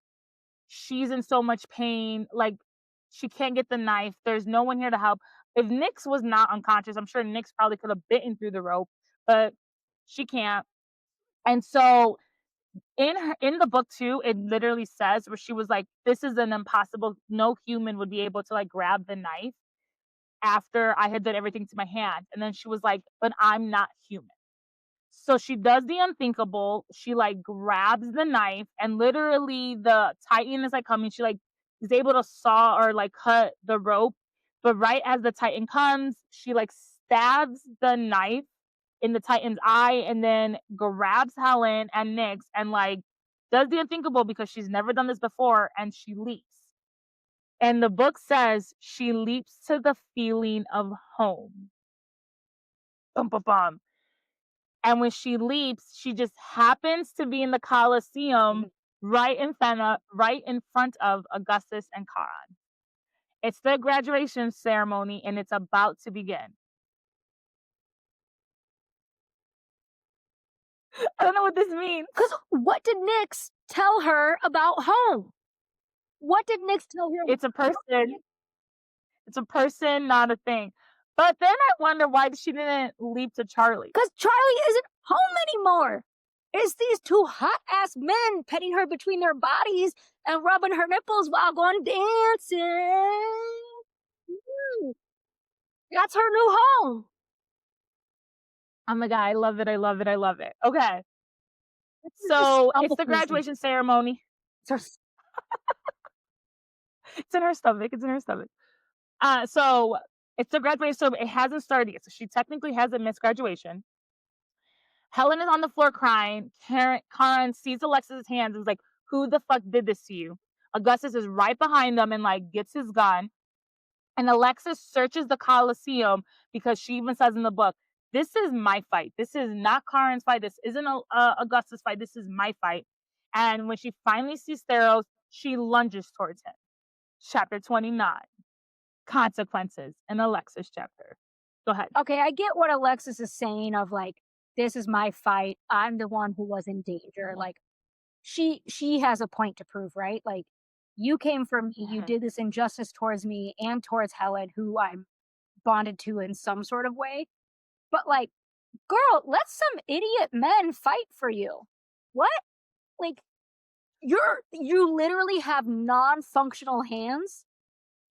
she's in so much pain, like she can't get the knife. There's no one here to help. If Nyx was not unconscious, I'm sure Nyx probably could have bitten through the rope, but she can't. And so in the book too, it literally says where she was like, "This is an impossible. No human would be able to like grab the knife after I had done everything to my hand." And then she was like, "But I'm not human." So she does the unthinkable. She like grabs the knife, and literally the Titan is like coming. She like is able to saw or like cut the rope, but right as the Titan comes, she like stabs the knife in the Titan's eye, and then grabs Helen and Nyx and like does the unthinkable because she's never done this before, and she leaps. And the book says she leaps to the feeling of home. Bum, bum, bum. And when she leaps, she just happens to be in the Colosseum Mhm. right in front of Augustus and Charon. It's the graduation ceremony and it's about to begin. I don't know what this means. Because what did Nyx tell her about home? What did Nyx tell her? It's a person. It's a person, not a thing. But then I wonder why she didn't leap to Charlie. Because Charlie isn't home anymore. It's these two hot ass men petting her between their bodies and rubbing her nipples while going dancing. Mm, that's her new home. Oh my god, I love it. I love it. I love it. Okay. This is the So it's stumble the pussy. graduation ceremony. It's her It's in her stomach. It's in her stomach. So it's the graduation, so it hasn't started yet. So she technically hasn't missed graduation. Helen is on the floor crying. Karen sees Alexis's hands and is like, "Who the fuck did this to you?" Augustus is right behind them and like gets his gun. And Alexis searches the Coliseum because she even says in the book, "This is my fight. This is not Karen's fight. This isn't Augustus' fight. This is my fight." And when she finally sees Theros, she lunges towards him. Chapter 29, Consequences, in Alexis chapter. Go ahead. okay. I get what Alexis is saying of like, this is my fight. I'm the one who was in danger. Like she has a point to prove, right? Like you came for me, you Mhm. did this injustice towards me and towards Helen, who I'm bonded to in some sort of way. But like, girl, let some idiot men fight for you. What? Like you literally have non-functional hands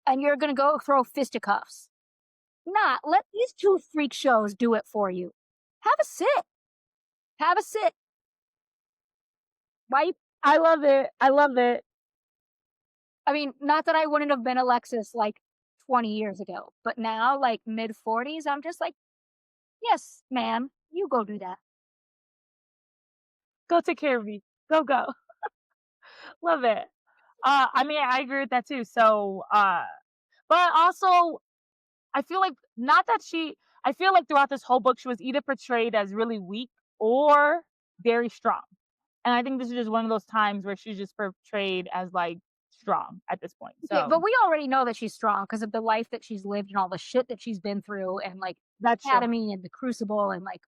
and you're gonna go throw fisticuffs. Nah, let these two freak shows do it for you. Have a sit. Have a sit. Why I love it. I love it. I mean, not that I wouldn't have been Alexis like 20 years ago, but now, like mid 40s, I'm just like, yes, ma'am, you go do that. Go take care of me. Go, go. Love it. I mean, I agree with that too. So, but also, I feel like not that she. I feel like throughout this whole book, she was either portrayed as really weak or very strong. And I think this is just one of those times where she's just portrayed as like strong at this point. Okay, So but we already know that she's strong because of the life that she's lived and all the shit that she's been through, and like that's true. Academy and the Crucible and like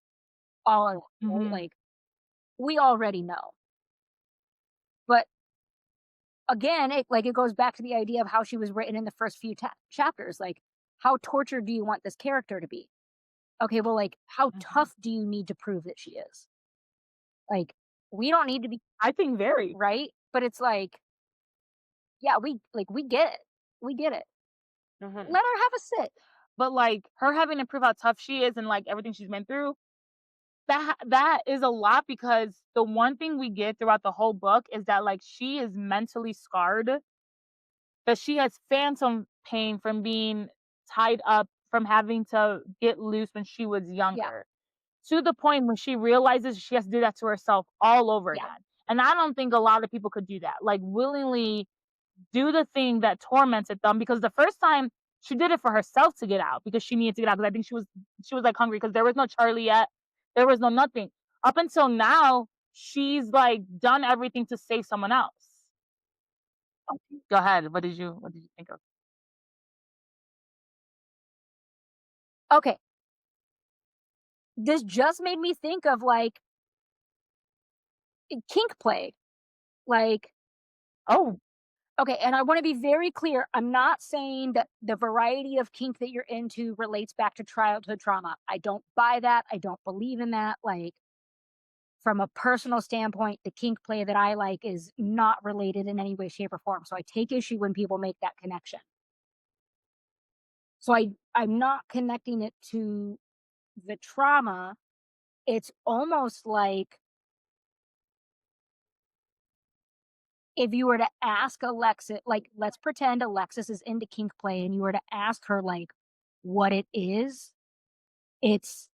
all of it, right? Hmm. Like we already know. But again, it goes back to the idea of how she was written in the first few chapters. Like, how tortured do you want this character to be? Okay, well, like, how Hmm. tough do you need to prove that she is? Like, we don't need to be I think very. right, but it's like, yeah, we get it, we get it. Mhm. Let her have a sit. But, like, her having to prove how tough she is and, like, everything she's been through, that is a lot because the one thing we get throughout the whole book is that, like, she is mentally scarred, that she has phantom pain from being tied up, from having to get loose when she was Yeah, younger, to the point when she realizes she has to do that to herself all over yeah. again. And I don't think a lot of people could do that, like, willingly do the thing that tormented them, because the first time she did it for herself to get out because she needed to get out because I think she was like hungry because there was no Charlie yet. There was no nothing. Up until now, she's like done everything to save someone else. Go ahead. What did you think of? Okay, this just made me think of, like, kink play. Like, Oh, okay, and I wanna be very clear, I'm not saying that the variety of kink that you're into relates back to childhood trauma. I don't buy that, I don't believe in that, like, from a personal standpoint, the kink play that I like is not related in any way, shape, or form, so I take issue when people make that connection. So I'm not connecting it to the trauma, it's almost like if you were to ask Alexa, like, let's pretend Alexis is into kink play and you were to ask her, like, what it is, it's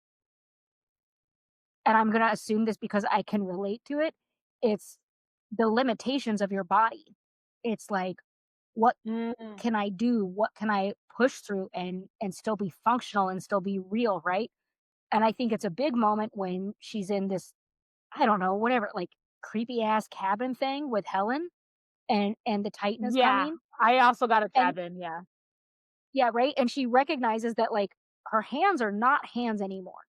and I'm gonna assume this because I can relate to it, it's the limitations of your body. It's like, what mm, can I do? What can I push through and still be functional and still be real, right? And I think it's a big moment when she's in this, I don't know, whatever, like, creepy ass cabin thing with Helen and the Titan is yeah. coming. I also got a And cabin. Yeah. yeah, right? And she recognizes that, like, her hands are not hands anymore.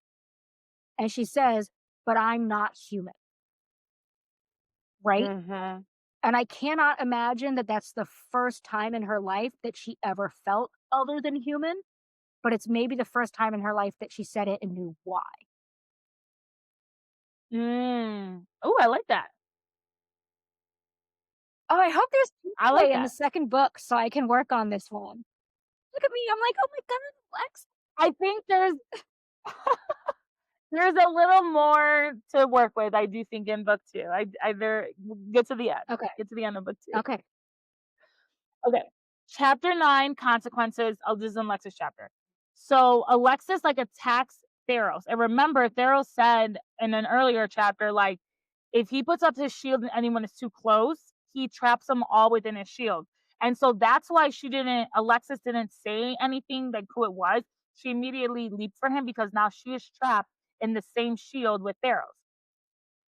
And she says, "But I'm not human." Right? Hmm. And I cannot imagine that that's the first time in her life that she ever felt other than human, but it's maybe the first time in her life that she said it and knew why. Oh, I like that. Oh, I hope there's I like play in the that. second book so I can work on this one. Look at me, I'm like, "Oh my god, Lex." I think there's a little more to work with, I do think, in book 2. I there get to the end. Okay, Get to the end of book 2. okay. Okay. Chapter 9, Consequences. I'll do some Alexis chapter. So Alexis, like, attacks Theros. And remember, Theros said in an earlier chapter, like, if he puts up his shield and anyone is too close, he traps them all within his shield. And so that's why Alexis didn't say anything like who it was. She immediately leaped for him because now she is trapped in the same shield with Theros.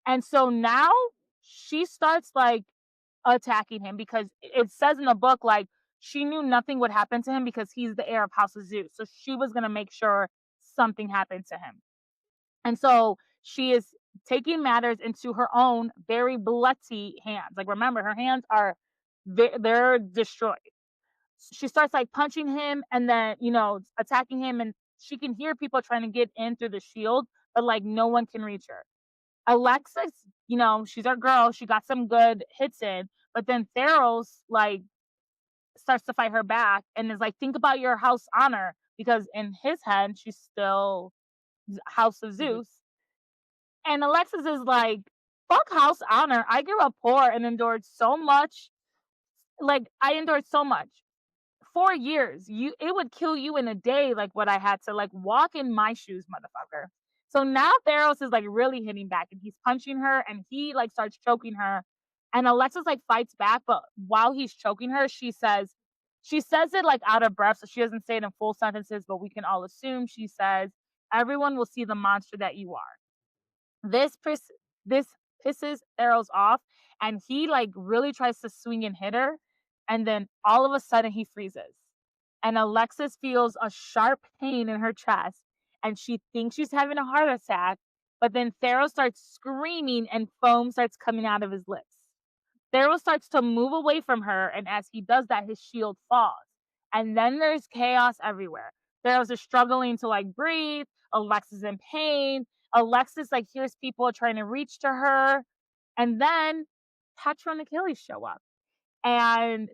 And so now she starts like attacking him because it says in the book, like, she knew nothing would happen to him because he's the heir of House of Zeus. So she was going to make sure something happened to him. And so she is taking matters into her own very bloody hands. Like, remember, her hands are, they're destroyed. She starts like punching him and then, attacking him. And she can hear people trying to get in through the shield, but like no one can reach her. Alexis, she's our girl. She got some good hits in, but then Theros like starts to fight her back and is like, "Think about your house honor," because in his head, she's still House of Mhm. Zeus. And Alexis is like, "Fuck house honor. I grew up poor and endured so much. Like, I endured so much. 4 years. It would kill you in a day, like what I had to like walk in my shoes, motherfucker." So now Theros is like really hitting back and he's punching her and he like starts choking her. And Alexis like fights back, but while he's choking her, she says it like out of breath, so she doesn't say it in full sentences, but we can all assume she says, "Everyone will see the monster that you are." This pisses Theros off, and he like really tries to swing and hit her, and then all of a sudden he freezes. And Alexis feels a sharp pain in her chest, and she thinks she's having a heart attack, but then Theros starts screaming and foam starts coming out of his lips. Theros starts to move away from her, and as he does that, his shield falls. And then there's chaos everywhere. Theros is struggling to like breathe. Alexis in pain. Alexis like hears people trying to reach to her. And then Petra and Achilles show up. And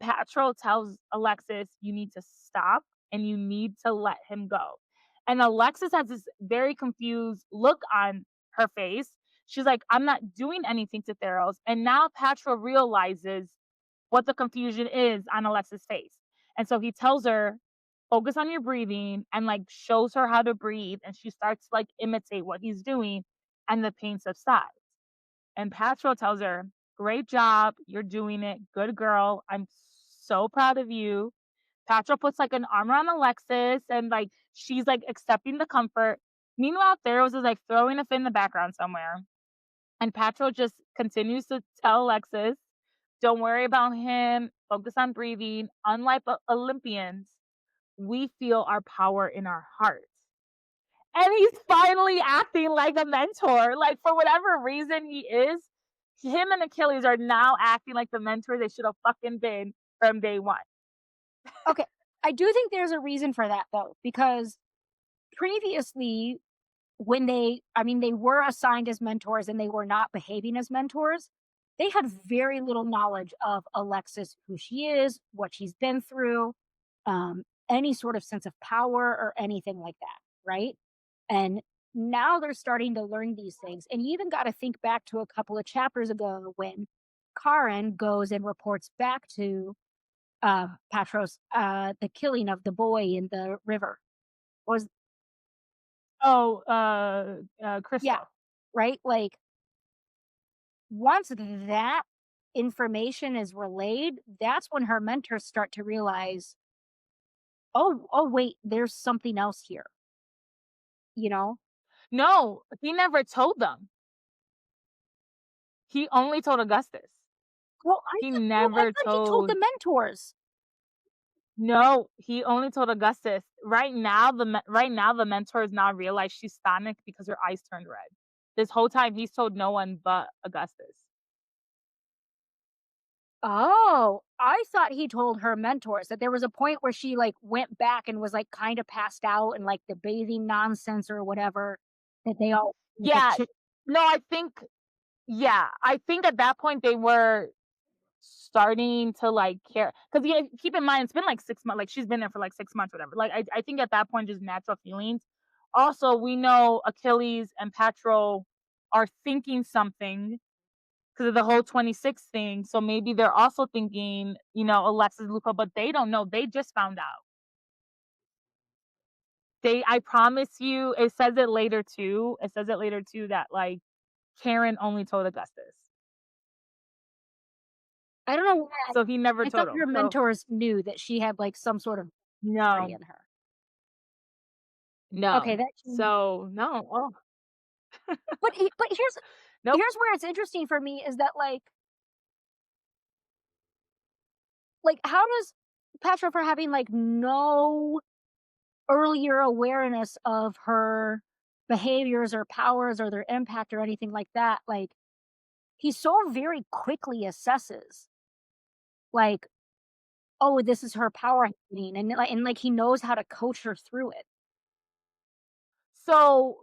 Patrol tells Alexis, "You need to stop and you need to let him go." And Alexis has this very confused look on her face. She's like, "I'm not doing anything to Theros." And now Patrol realizes what the confusion is on Alexis' face. And so he tells her, "Focus on your breathing," and like shows her how to breathe. And she starts to like imitate what he's doing, and the pain subsides. And Patrol tells her, "Great job. You're doing it. Good girl. I'm so proud of you." Patrol puts like an arm around Alexis and like she's like accepting the comfort. Meanwhile, Theros is like throwing a fit in the background somewhere. And Patrol just continues to tell Alexis, "Don't worry about him. Focus on breathing. Unlike Olympians, we feel our power in our hearts." And he's finally acting like a mentor. Like, for whatever reason he is, him and Achilles are now acting like the mentors they should have fucking been from day one. Okay. I do think there's a reason for that though, because previously when they were assigned as mentors and they were not behaving as mentors, they had very little knowledge of Alexis, who she is, what she's been through, any sort of sense of power or anything like that, right? And now they're starting to learn these things. And you even got to think back to a couple of chapters ago when Karen goes and reports back to Patros the killing of the boy in the river. Was Oh, Yeah, Crystal. right? Like once that information is relayed, that's when her mentors start to realize, oh wait, there's something else here, you know? No, he never told them. He only told Augustus. Well, He I never thought he told the told. mentors. No, he only told Augustus. Right now the mentors now realize she's Sonic because her eyes turned red. This whole time he's told no one but Augustus. Oh, I thought he told her mentors that there was a point where she like went back and was like kind of passed out and like the bathing nonsense or whatever that they all like a Yeah. chit. No, I think at that point they were starting to like care because yeah, keep in mind it's been like 6 months. Like she's been there for like 6 months, whatever. Like I think at that point just natural feelings. Also, we know Achilles and Patrol are thinking something because of the whole 26 thing. So maybe they're also thinking, Alexis Luca, but they don't know. They just found out. I promise you, it says it later too. It says it later too that like Karen only told Augustus. I don't know why So he never I told thought him. her So mentors knew that she had like some sort of history no, in her. Okay, no. that changes. So no. Oh, But nope. here's where it's interesting for me is that how does Petra for having like no earlier awareness of her behaviors or powers or their impact or anything like that, like he so very quickly assesses like, oh, this is her power happening, and he knows how to coach her through it. So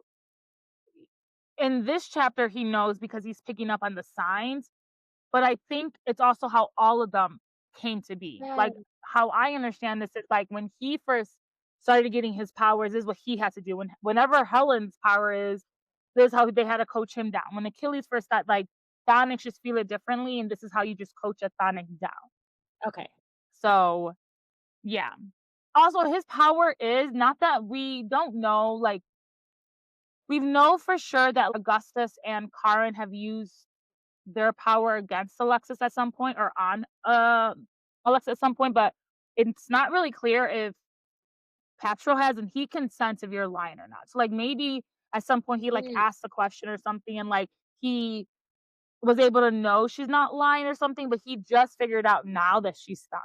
in this chapter, he knows because he's picking up on the signs, but I think it's also how all of them came to be. Like Right. how I understand this is like when he first started getting his powers, this is what he has to do. Whenever Helen's power is, this is how they had to coach him down. When Achilles first got like Thonics just feel it differently, and this is how you just coach a Thonic down. Okay. So yeah. Also, his power is not that we don't know, like we know for sure that Augustus and Karen have used their power against Alexis at some point or on Alexis at some point, but it's not really clear if Patrol has, and he can sense if you're lying or not. So like maybe at some point he like Mm. asked the question or something, and like he was able to know she's not lying or something, but he just figured out now that she's stunned.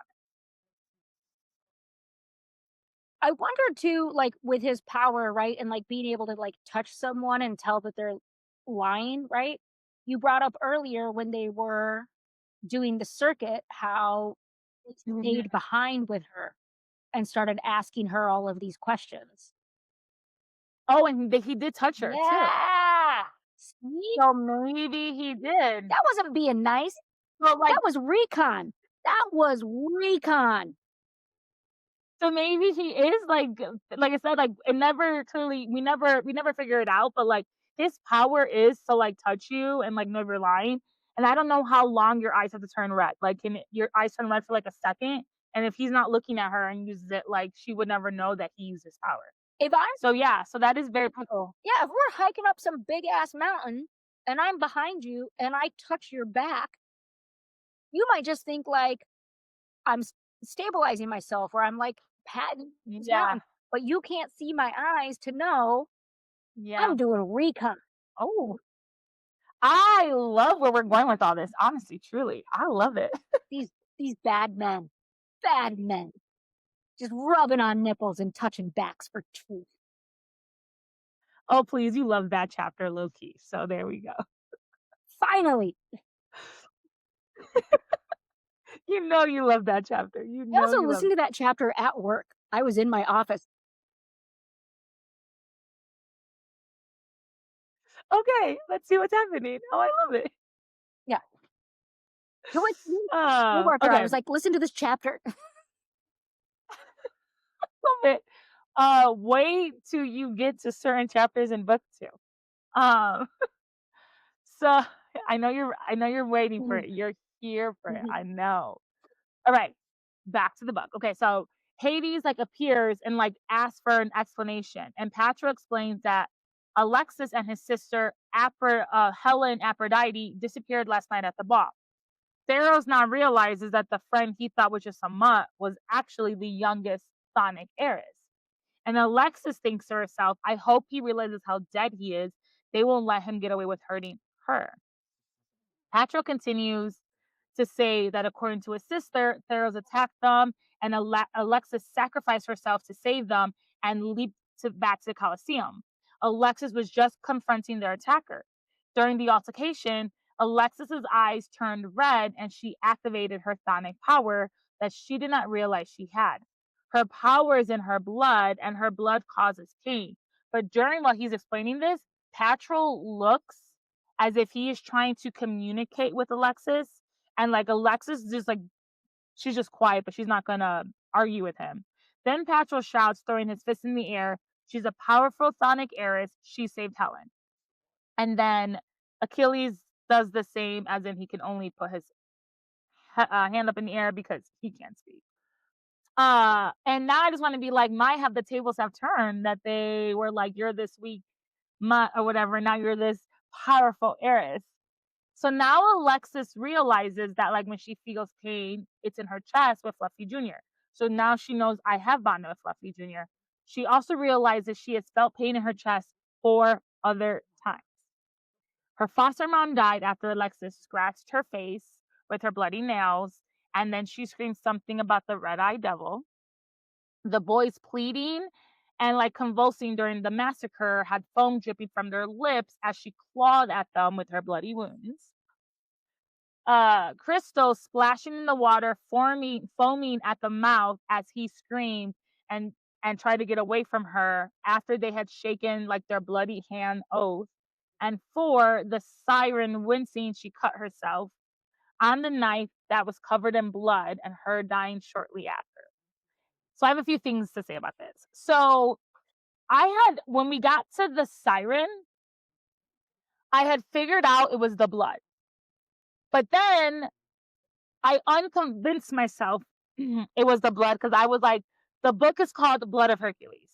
I wonder too, like with his power, right? And like being able to like touch someone and tell that they're lying, right? You brought up earlier when they were doing the circuit how they Mhm. stayed behind with her and started asking her all of these questions. Oh, and he did touch her too. Yeah. See? So maybe he did. That wasn't being nice. So, like That was recon. That was recon. so maybe he is, like I said, like, it never clearly we never figure it out, but, like, his power is to, like, touch you and, like, know if you're lying, and I don't know how long your eyes have to turn red, like, can your eyes turn red for, like, a second? And if he's not looking at her and uses it, like, she would never know that he uses power. If I'm So, yeah, so that is very cool. Yeah, if we're hiking up some big ass mountain and I'm behind you and I touch your back, you might just think like I'm stabilizing myself or I'm like patting this Yeah, mountain, but you can't see my eyes to know yeah. I'm doing recon. Oh, I love where we're going with all this, honestly, truly. I love it. These these bad men, just rubbing on nipples and touching backs for truth. Oh, please, you love that chapter low key, so there we go. Finally, You know you love that chapter. You I know also you love listened to that chapter at work. I was in my office. Okay, let's see what's happening. Oh, I love it. Yeah, coworker. I Okay, was like, listen to this chapter. love it. Wait till you get to certain chapters in book 2. Um, so I know you're waiting for Mhm, it. You're here for it. mhm. I know. All right, back to the book. Okay, so Hades like appears and like asks for an explanation, and Patra explains that Alexis and his sister Helen Aphrodite disappeared last night at the ball. Theros now realizes that the friend he thought was just a mutt was actually the youngest Sonic heiress. And Alexis thinks to herself, I hope he realizes how dead he is. They won't let him get away with hurting her. Patro continues to say that according to his sister, Theros attacked them and Alexis sacrificed herself to save them and leaped back to the Colosseum. Alexis was just confronting their attacker. During the altercation, Alexis's eyes turned red and she activated her thonic power that she did not realize she had. Her power is in her blood and her blood causes pain. But during while he's explaining this, Patrol looks as if he is trying to communicate with Alexis. And like Alexis is just like she's just quiet, but she's not gonna argue with him. Then Patrol shouts, throwing his fist in the air. She's a powerful Sonic heiress. She saved Helen. And then Achilles does the same, as in he can only put his hand up in the air because he can't speak. And now I just want to be like, my have the tables have turned that they were like, you're this weak mutt or whatever. Now you're this powerful heiress. So now Alexis realizes that like when she feels pain, it's in her chest with Fluffy Jr. So now she knows I have bonded with Fluffy Jr. She also realizes she has felt pain in her chest 4 other times. Her foster mom died after Alexis scratched her face with her bloody nails, and then she screamed something about the red-eyed devil. The boys pleading and like convulsing during the massacre had foam dripping from their lips as she clawed at them with her bloody wounds. Crystal splashing in the water, foaming at the mouth as he screamed and tried to get away from her after they had shaken like their bloody hand oath. And 4, the siren wincing she cut herself on the knife that was covered in blood and her dying shortly after. So I have a few things to say about this. So I had when we got to the siren, I had figured out it was the blood. But then I unconvinced myself it was the blood because I was like, the book is called The Blood of Hercules.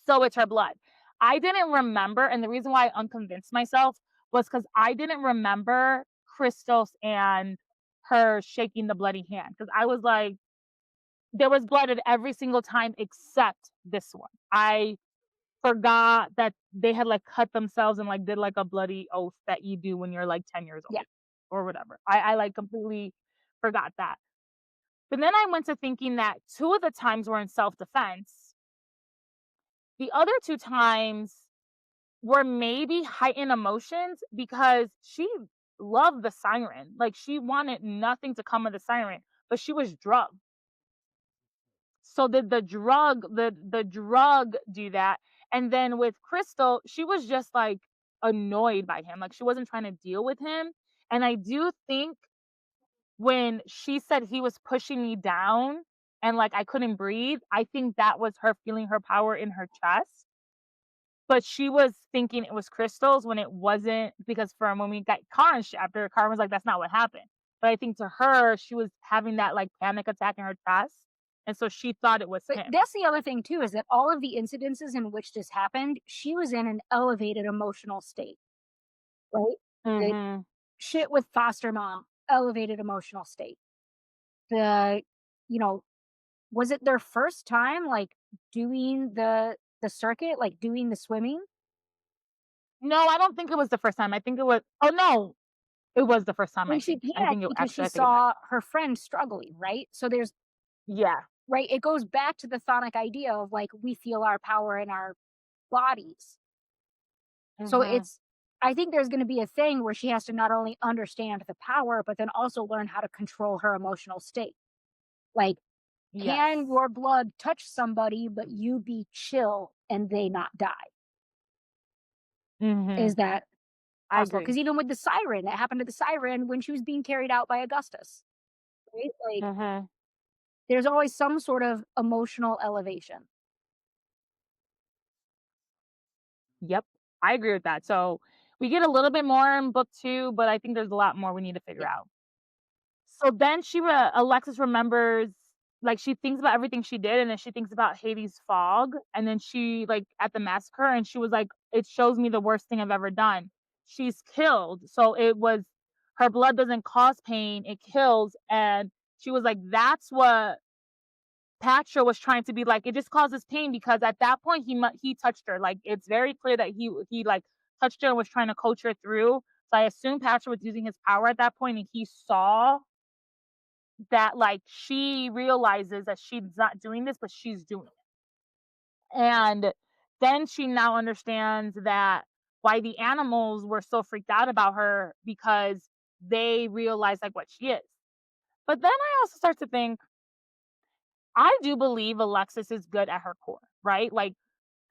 So it's her blood. I didn't remember, and the reason why I unconvinced myself was because I didn't remember Crystals and her shaking the bloody hand. Because I was like, there was blood at every single time except this one. I forgot that they had like cut themselves and like did like a bloody oath that you do when you're like 10 years Yeah. old or whatever. I like completely forgot that. But then I went to thinking that 2 of the times were in self-defense. The other 2 times were maybe heightened emotions because she loved the siren. Like she wanted nothing to come of the siren, but she was drugged. So did the drug do that? And then with Crystal, she was just like annoyed by him. Like she wasn't trying to deal with him. And I do think when she said he was pushing me down and, like, I couldn't breathe, I think that was her feeling her power in her chest, but she was thinking it was crystals when it wasn't because from when we got Karen after Karen was like, "That's not what happened." But I think to her, she was having that, like, panic attack in her chest, and so she thought it was But him. that's the other thing too, is that all of the incidences in which this happened, she was in an elevated emotional state, right? The Mhm. shit with foster mom, elevated emotional state. The you know, was it their first time, like, doing the circuit, like, doing the swimming? No, I don't think it was the first time. I think it was oh, no. It was the first time, When I she think. I think panicked it because actually, she I think it might saw her friend struggling, right? So there's yeah. right, it goes back to the chthonic idea of, like, we feel our power in our bodies. So Mhm. it's I think there's gonna be a thing where she has to not only understand the power, but then also learn how to control her emotional state. Like, can Yes. your blood touch somebody, but you be chill and they not die? Is Mhm. that I possible? agree. Because even with the siren, that happened to the siren when she was being carried out by Augustus, right? Like, Mhm. there's always some sort of emotional elevation. Yep. I agree with that. So, we get a little bit more in book 2, but I think there's a lot more we need to figure Yeah. out. So then Alexis remembers like, she thinks about everything she did, and then she thinks about Hades' fog, and then she like, at the massacre, and she was like, "It shows me the worst thing I've ever done." She's killed, so it was her blood doesn't cause pain, it kills, and she was like, "That's what Patra was trying to be like, it just causes pain," because at that point, he touched her, like, it's very clear that he, like, touched her and was trying to coach her through, so I assume Patra was using his power at that point, and he saw that, like, she realizes that she's not doing this, but she's doing it. And then she now understands that why the animals were so freaked out about her because they realize like what she is. But then I also start to think, I do believe Alexis is good at her core, right? Like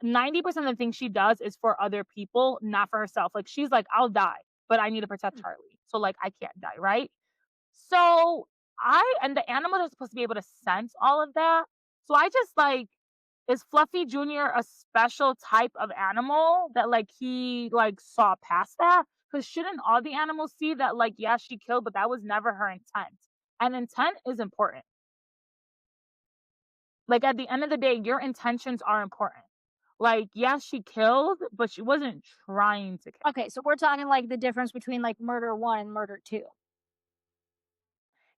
90% of the things she does is for other people, not for herself. Like she's like, I'll die, but I need to protect Mm. Charlie. So like I can't die, right? So and the animals are supposed to be able to sense all of that. So I just like, is Fluffy Jr. a special type of animal that like he like saw past that? Because shouldn't all the animals see that like, yeah, she killed, but that was never her intent. And intent is important. Like at the end of the day, your intentions are important. Like, yes, she killed, but she wasn't trying to kill. Okay, so we're talking, like, the difference between, like, murder 1 and murder 2.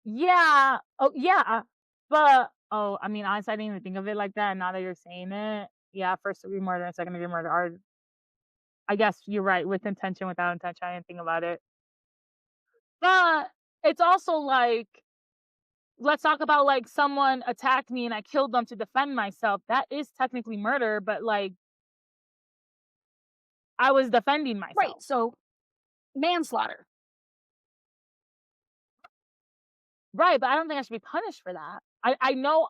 Yeah. Oh, yeah. But oh, I mean, honestly, I didn't even think of it like that. Now that you're saying it, yeah, first degree murder and second degree murder are. I guess you're right. With intention, without intention, I didn't think about it. But it's also like, let's talk about like someone attacked me and I killed them to defend myself. That is technically murder, but like I was defending Right, myself. so manslaughter. Right, but I don't think I should be punished for that. I know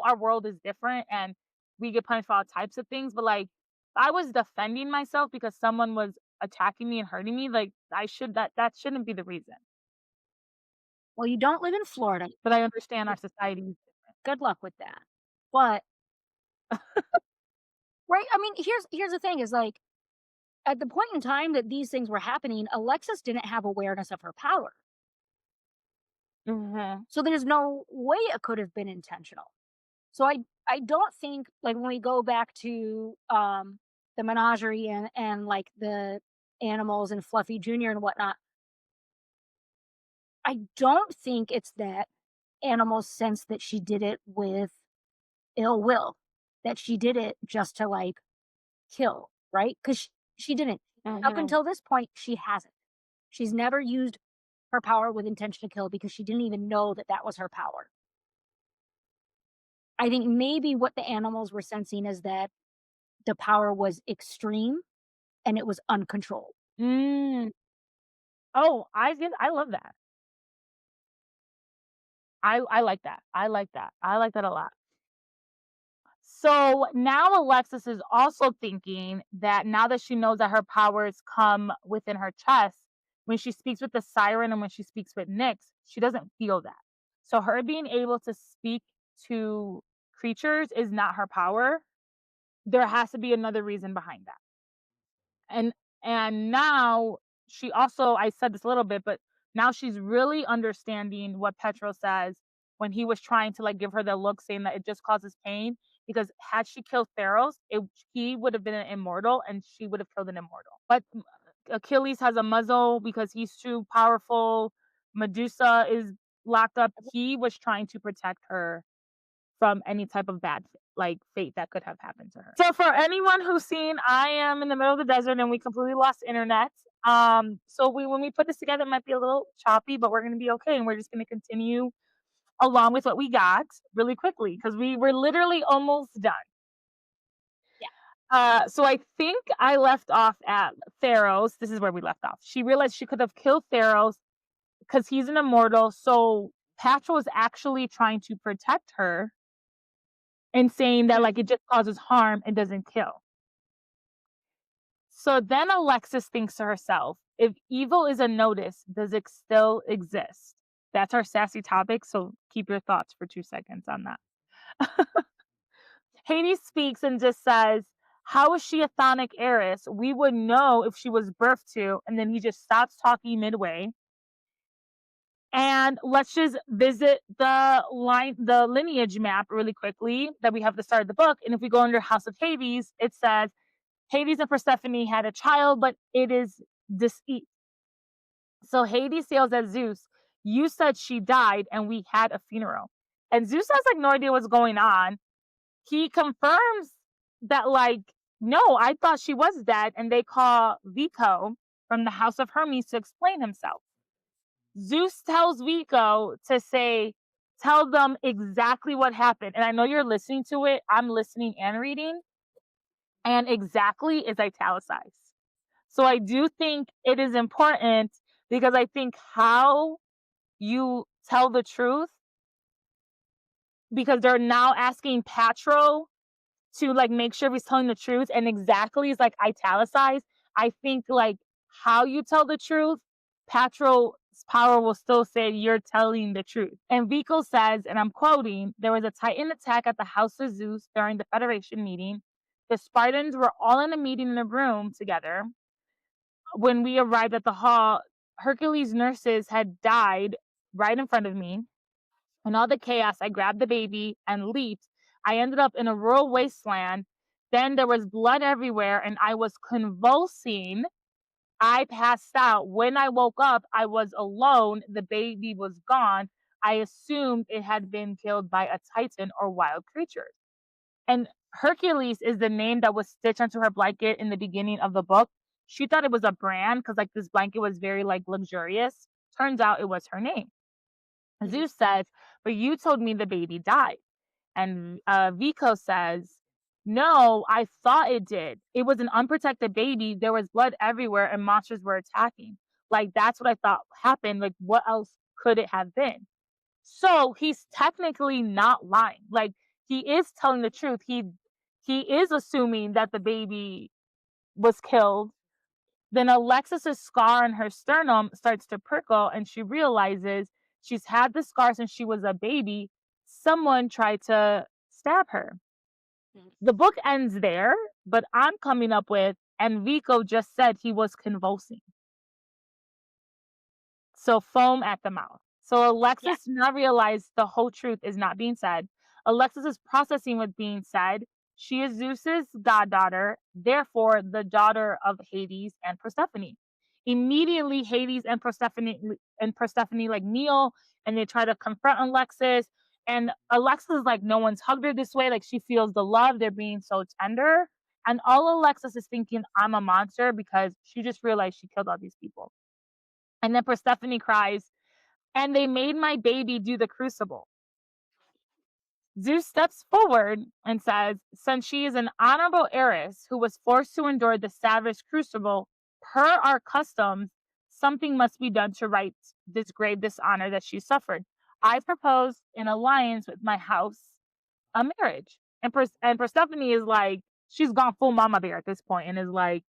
our world is different and we get punished for all types of things, but like I was defending myself because someone was attacking me and hurting me, like that shouldn't be the reason. Well, you don't live in Florida. But I understand our society. Good luck with that. But right, I mean, here's the thing is, like, at the point in time that these things were happening, Alexis didn't have awareness of her power. Mhm. So there's no way it could have been intentional. So I don't think, like, when we go back to, the menagerie and, like, the animals and Fluffy Junior and whatnot, I don't think it's that animals sense that she did it with ill will, that she did it just to, like, kill, right? 'Cause she didn't. Up Mhm. until this point, she hasn't. She's never used her power with intention to kill because she didn't even know that that was her power. I think maybe what the animals were sensing is that the power was extreme and it was uncontrolled. Mm. Oh, I love that. I like that. I like that. I like that a lot. So now Alexis is also thinking that now that she knows that her powers come within her chest, when she speaks with the siren and when she speaks with Nyx, she doesn't feel that. So her being able to speak to creatures is not her power. There has to be another reason behind that. And now she also, I said this a little bit, but now she's really understanding what Petro says when he was trying to like give her the look saying that it just causes pain, because had she killed Theros, he would have been an immortal and she would have killed an immortal. But Achilles has a muzzle because he's too powerful. Medusa is locked up. He was trying to protect her from any type of bad like fate that could have happened to her. So for anyone who's seen, I am in the middle of the desert and we completely lost internet. So when we put this together, it might be a little choppy, but we're gonna be okay, and we're just gonna continue along with what we got really quickly because we were literally almost done. Yeah. So I think I left off at Theros. This is where we left off. She realized she could have killed Theros because he's an immortal. So Patra was actually trying to protect her and saying that Mhm. like it just causes harm and doesn't kill. So then Alexis thinks to herself, if evil is unnoticed, does it still exist? That's our sassy topic, so keep your thoughts for 2 seconds on that. Hades speaks and just says, how is she a Chthonic heiress? We would know if she was birthed to, and then he just stops talking midway. And let's just visit the lineage map really quickly that we have at the start of the book. And if we go under House of Hades, it says Hades and Persephone had a child, but it is deceased. So Hades sails at Zeus. You said she died, and we had a funeral. And Zeus has like no idea what's going on. He confirms that like, no, I thought she was dead, and they call Vico from the House of Hermes to explain himself. Zeus tells Vico to say, tell them exactly what happened. And I know you're listening to it. I'm listening and reading. And exactly is italicized. So I do think it is important because I think how you tell the truth, because they're now asking Patro to like make sure he's telling the truth, and exactly is like italicized. I think like how you tell the truth, Patro's power will still say you're telling the truth. And Vico says, and I'm quoting, there was a Titan attack at the House of Zeus during the Federation meeting. The Spartans were all in a meeting in a room together. When we arrived at the hall, Hercules' nurses had died right in front of me. In all the chaos, I grabbed the baby and leaped. I ended up in a rural wasteland. Then there was blood everywhere and I was convulsing. I passed out. When I woke up, I was alone. The baby was gone. I assumed it had been killed by a titan or wild creature. And Hercules is the name that was stitched onto her blanket in the beginning of the book. She thought it was a brand because like this blanket was very like luxurious. Turns out it was her name. Mhm. Zeus says, but you told me the baby died. And Vico says, no, I thought it did. It was an unprotected baby. There was blood everywhere and monsters were attacking. Like, that's what I thought happened. Like, what else could it have been? So he's technically not lying. Like, he is telling the truth. He is assuming that the baby was killed. Then Alexis's scar on her sternum starts to prickle, and she realizes she's had the scar since she was a baby. Someone tried to stab her. Mhm. The book ends there, but I'm coming up with, and Vico just said he was convulsing. So foam at the mouth. So Yeah. Alexis now realized the whole truth is not being said. Alexis is processing what's being said. She is Zeus's goddaughter, therefore the daughter of Hades and Persephone. Immediately, Hades and Persephone like kneel and they try to confront Alexis. And Alexis is like, no one's hugged her this way. Like she feels the love. They're being so tender. And all Alexis is thinking, I'm a monster because she just realized she killed all these people. And then Persephone cries, and they made my baby do the crucible. Zeus steps forward and says, since she is an honorable heiress who was forced to endure the savage crucible, per our customs, something must be done to right this grave dishonor that she suffered. I propose in alliance with my house a marriage. And Persephone is like, she's gone full mama bear at this point and is like,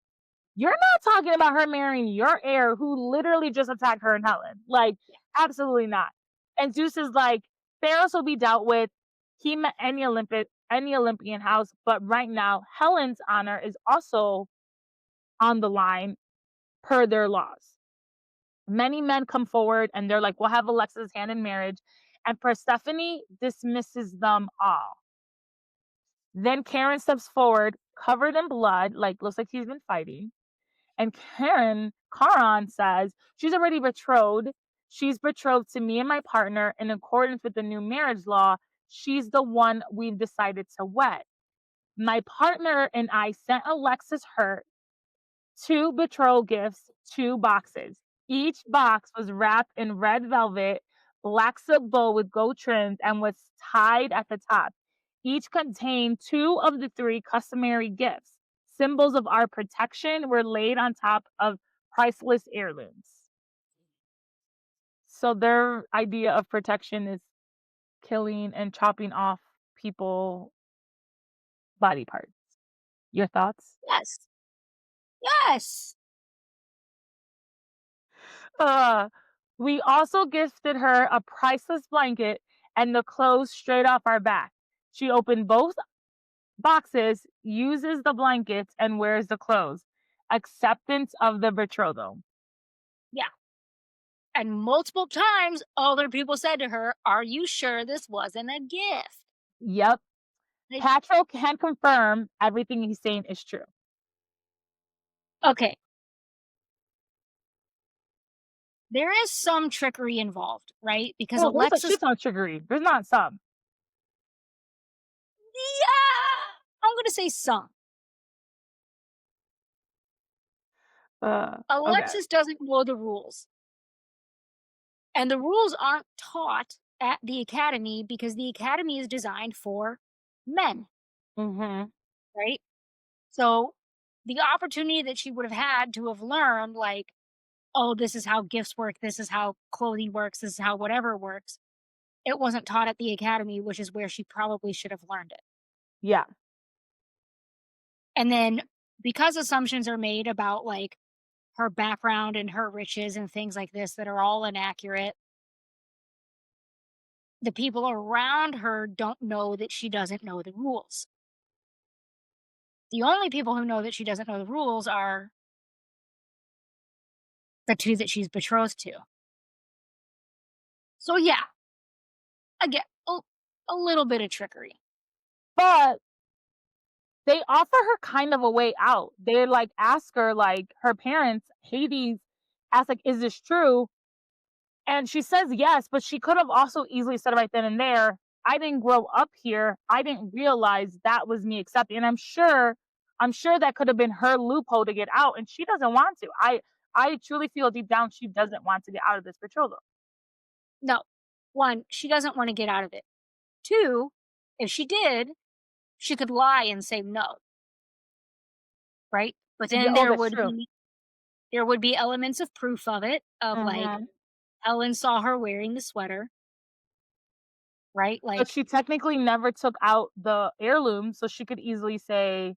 You're not talking about her marrying your heir who literally just attacked her and Helen. Like, absolutely not. And Zeus is like, Pharaohs will be dealt with. He met any Olympian house, but right now Helen's honor is also on the line per their laws. Many men come forward and they're like, we'll have Alexa's hand in marriage. And Persephone dismisses them all. Then Karen steps forward, covered in blood, like looks like he's been fighting. And Charon says she's already betrothed. She's betrothed to me and my partner in accordance with the new marriage law. She's the one we've decided to wed. My partner and I sent Alexis her two betrothal gifts, two boxes. Each box was wrapped in red velvet, black silk bow with gold trims, and was tied at the top. Each contained two of the three customary gifts. Symbols of our protection were laid on top of priceless heirlooms. So their idea of protection is killing and chopping off people body parts. Your thoughts? Yes. Yes. Uh, we also gifted her a priceless blanket and the clothes straight off our back. She opened both boxes, uses the blankets, and wears the clothes. Acceptance of the betrothal. Yeah. And multiple times, other people said to her, "Are you sure this wasn't a gift?" Yep. Like, Patro can confirm everything he's saying is true. okay, there is some trickery involved, right? Because Well, there's a Alexis, shit ton of trickery. There's not some. yeah, I'm gonna say some. Okay. Alexis doesn't know the rules, and the rules aren't taught at the academy because the academy is designed for men, Mhm. right? So the opportunity that she would have had to have learned, like, oh, this is how gifts work, this is how clothing works, this is how whatever works. It wasn't taught at the academy, which is where she probably should have learned it. Yeah. And then because assumptions are made about like her background and her riches and things like this that are all inaccurate, the people around her don't know that she doesn't know the rules. The only people who know that she doesn't know the rules are the two that she's betrothed to. So yeah, again, a little bit of trickery. But they offer her kind of a way out. They like ask her, like her parents, Hades ask, like, is this true? And she says yes, but she could have also easily said right then and there, I didn't grow up here. I didn't realize that was me accepting. And I'm sure that could have been her loophole to get out. And she doesn't want to. I truly feel deep down she doesn't want to get out of this betrothal. No, one, she doesn't want to get out of it. Two, if she did, she could lie and say no, right? But Yeah, then oh, that's true. there would be elements of proof of it, of like Mhm. Helen saw her wearing the sweater, right? But Like she technically never took out the heirloom, so she could easily say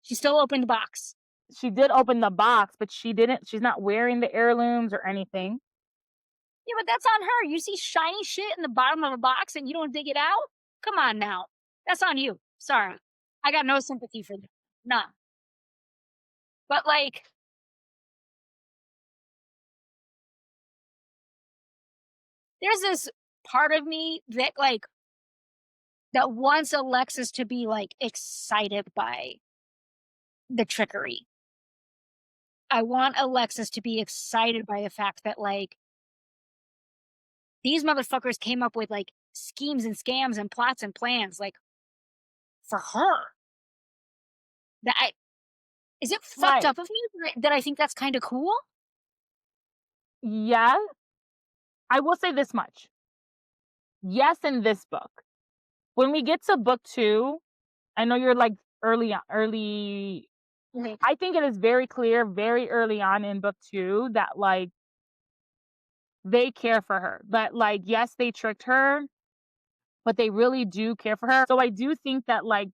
she still opened the box. she did open the box, but she's not wearing the heirlooms or anything. Yeah, but that's on her. You see shiny shit in the bottom of a box and you don't dig it out? Come on now. That's on you. Sorry. I got no sympathy for that. None. But like, there's this part of me that like that wants Alexis to be like excited by the trickery. I want Alexis to be excited by the fact that like these motherfuckers came up with like schemes and scams and plots and plans like for her. That I is it fucked Right. up of me that I think that's kind of cool? Yeah, I will say this much. Yes, in this book. When we get to book 2, I know you're, like, early Mhm. I think it is very clear very early on in book 2 that, like, they care for her. But, like, yes, they tricked her, but they really do care for her. So I do think that, like,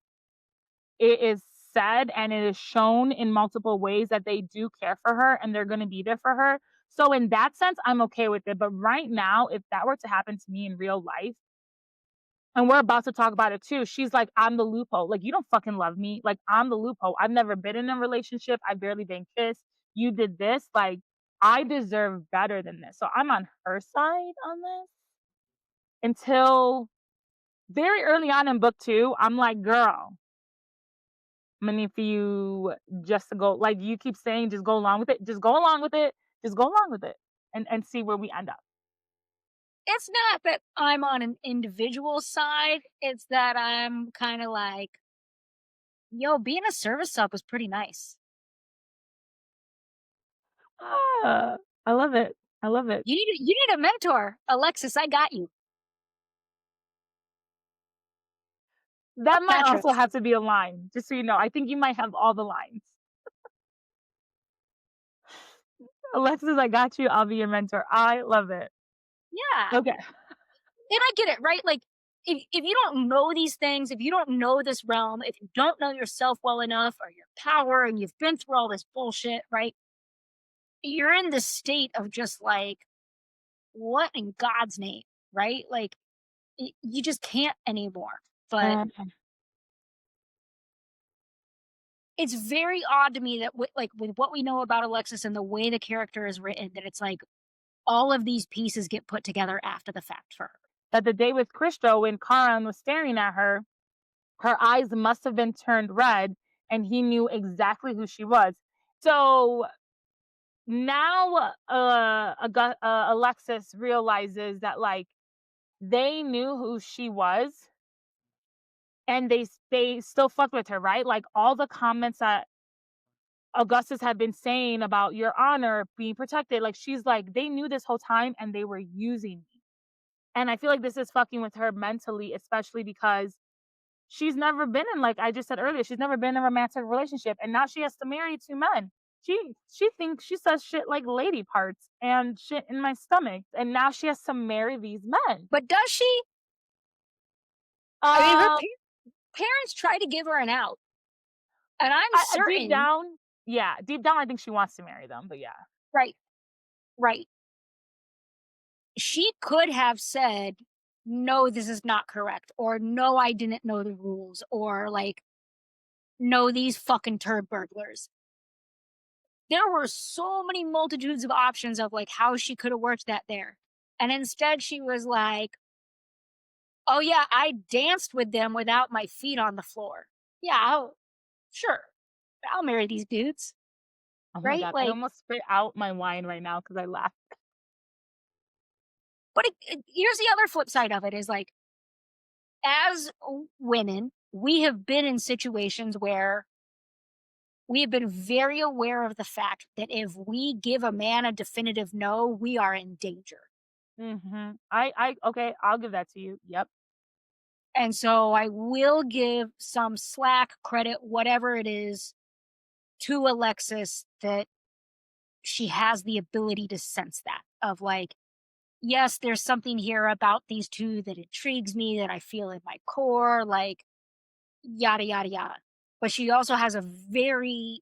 it is said and it is shown in multiple ways that they do care for her and they're gonna be there for her. So in that sense, I'm okay with it. But right now, if that were to happen to me in real life, and we're about to talk about it too, she's like, "I'm the loophole." Like, "You don't fucking love me. Like, I'm the loophole. I've never been in a relationship. I've barely been kissed. You did this. Like, I deserve better than this." So I'm on her side on this until very early on in book 2, I'm like, "Girl, I'm need for you just to go, like you keep saying, just go along with it. Just go along with it. Just go along with it and see where we end up." It's not that I'm on an individual side, it's that I'm kinda like, "Yo, being a service sub was pretty nice. Ah, I love it. I love it. You need a mentor. Alexis, I got you. That Fuck might also Patrick." have to be a line, just so you know. I think you might have all the lines. Alexis, I got you. I'll be your mentor. I love it. Yeah, Okay. and I get it, right? Like, if you don't know these things, if you don't know this realm, if you don't know yourself well enough or your power and you've been through all this bullshit, right? You're in this state of just like, "What in God's name?" Right? Like, you just can't anymore. But Mhm. it's very odd to me that with what we know about Alexis and the way the character is written, that it's like all of these pieces get put together after the fact for her. That the day with Christo, when Karan was staring at her, her eyes must have been turned red, and he knew exactly who she was. So now, Alexis realizes that, like, they knew who she was, and they still fucked with her, right? Like, all the comments that Augustus had been saying about your honor being protected, like, she's like, "They knew this whole time, and they were using me." And I feel like this is fucking with her mentally, especially because she's never been in, like I just said earlier, she's never been in a romantic relationship, and now she has to marry 2 men. She thinks she says shit like lady parts and shit in my stomach, and now she has to marry these men. But does she? I mean, Uh, parents try to give her an out, and I'm deep certain, down, yeah, deep down, I think she wants to marry them, but yeah. right, right. She could have said, "No, this is not correct," or "No, I didn't know the rules," or like, "No, these fucking turd burglars." There were so many multitudes of options of like how she could have worked that there. And instead she was like, "Oh yeah, I danced with them without my feet on the floor. Yeah, sure. I'll marry these dudes." Oh my Right? god, I Like, almost spit out my wine right now because I laughed. but here's the other flip side of it is like, as women, we have been in situations where we have been very aware of the fact that if we give a man a definitive no, we are in danger. Mhm. I okay, I'll give that to you. Yep. And so I will give some slack, credit, whatever it is, to Alexis that she has the ability to sense that of like, yes, there's something here about these two that intrigues me that I feel in my core, like yada, yada, yada. But she also has a very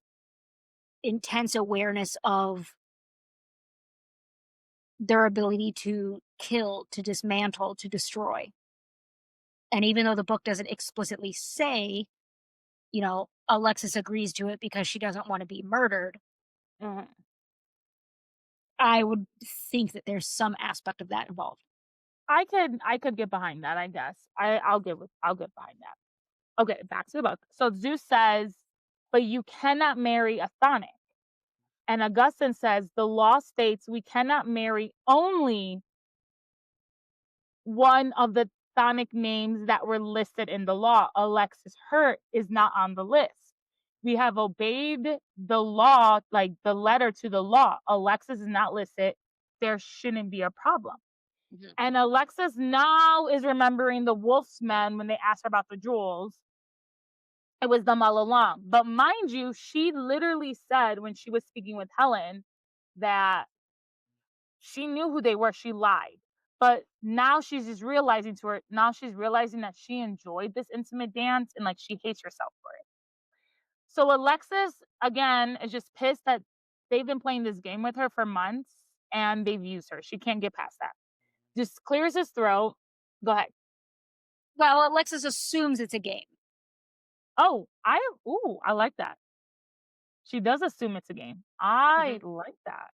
intense awareness of their ability to kill, to dismantle, to destroy. And even though the book doesn't explicitly say, Alexis agrees to it because she doesn't want to be murdered, Mhm. I would think that there's some aspect of that involved. I could get behind that, I guess. I'll get behind that. Okay, back to the book. So Zeus says, "But you cannot marry a Chthonic." And Augustine says, "The law states we cannot marry only one of the Chthonic names that were listed in the law. Alexis Hurt is not on the list. We have obeyed the law, like the letter to the law. Alexis is not listed. There shouldn't be a problem." Mhm. And Alexis now is remembering the Wolfsmen when they asked her about the jewels. It was them all along. But mind you, she literally said when she was speaking with Helen that she knew who they were. She lied. But now she's realizing that she enjoyed this intimate dance and like she hates herself for it. So Alexis, again, is just pissed that they've been playing this game with her for months and they've used her. She can't get past that. Just clears his throat. Go ahead. Well, Alexis assumes it's a game. Oh, I like that. She does assume it's a game. Mhm. I like that.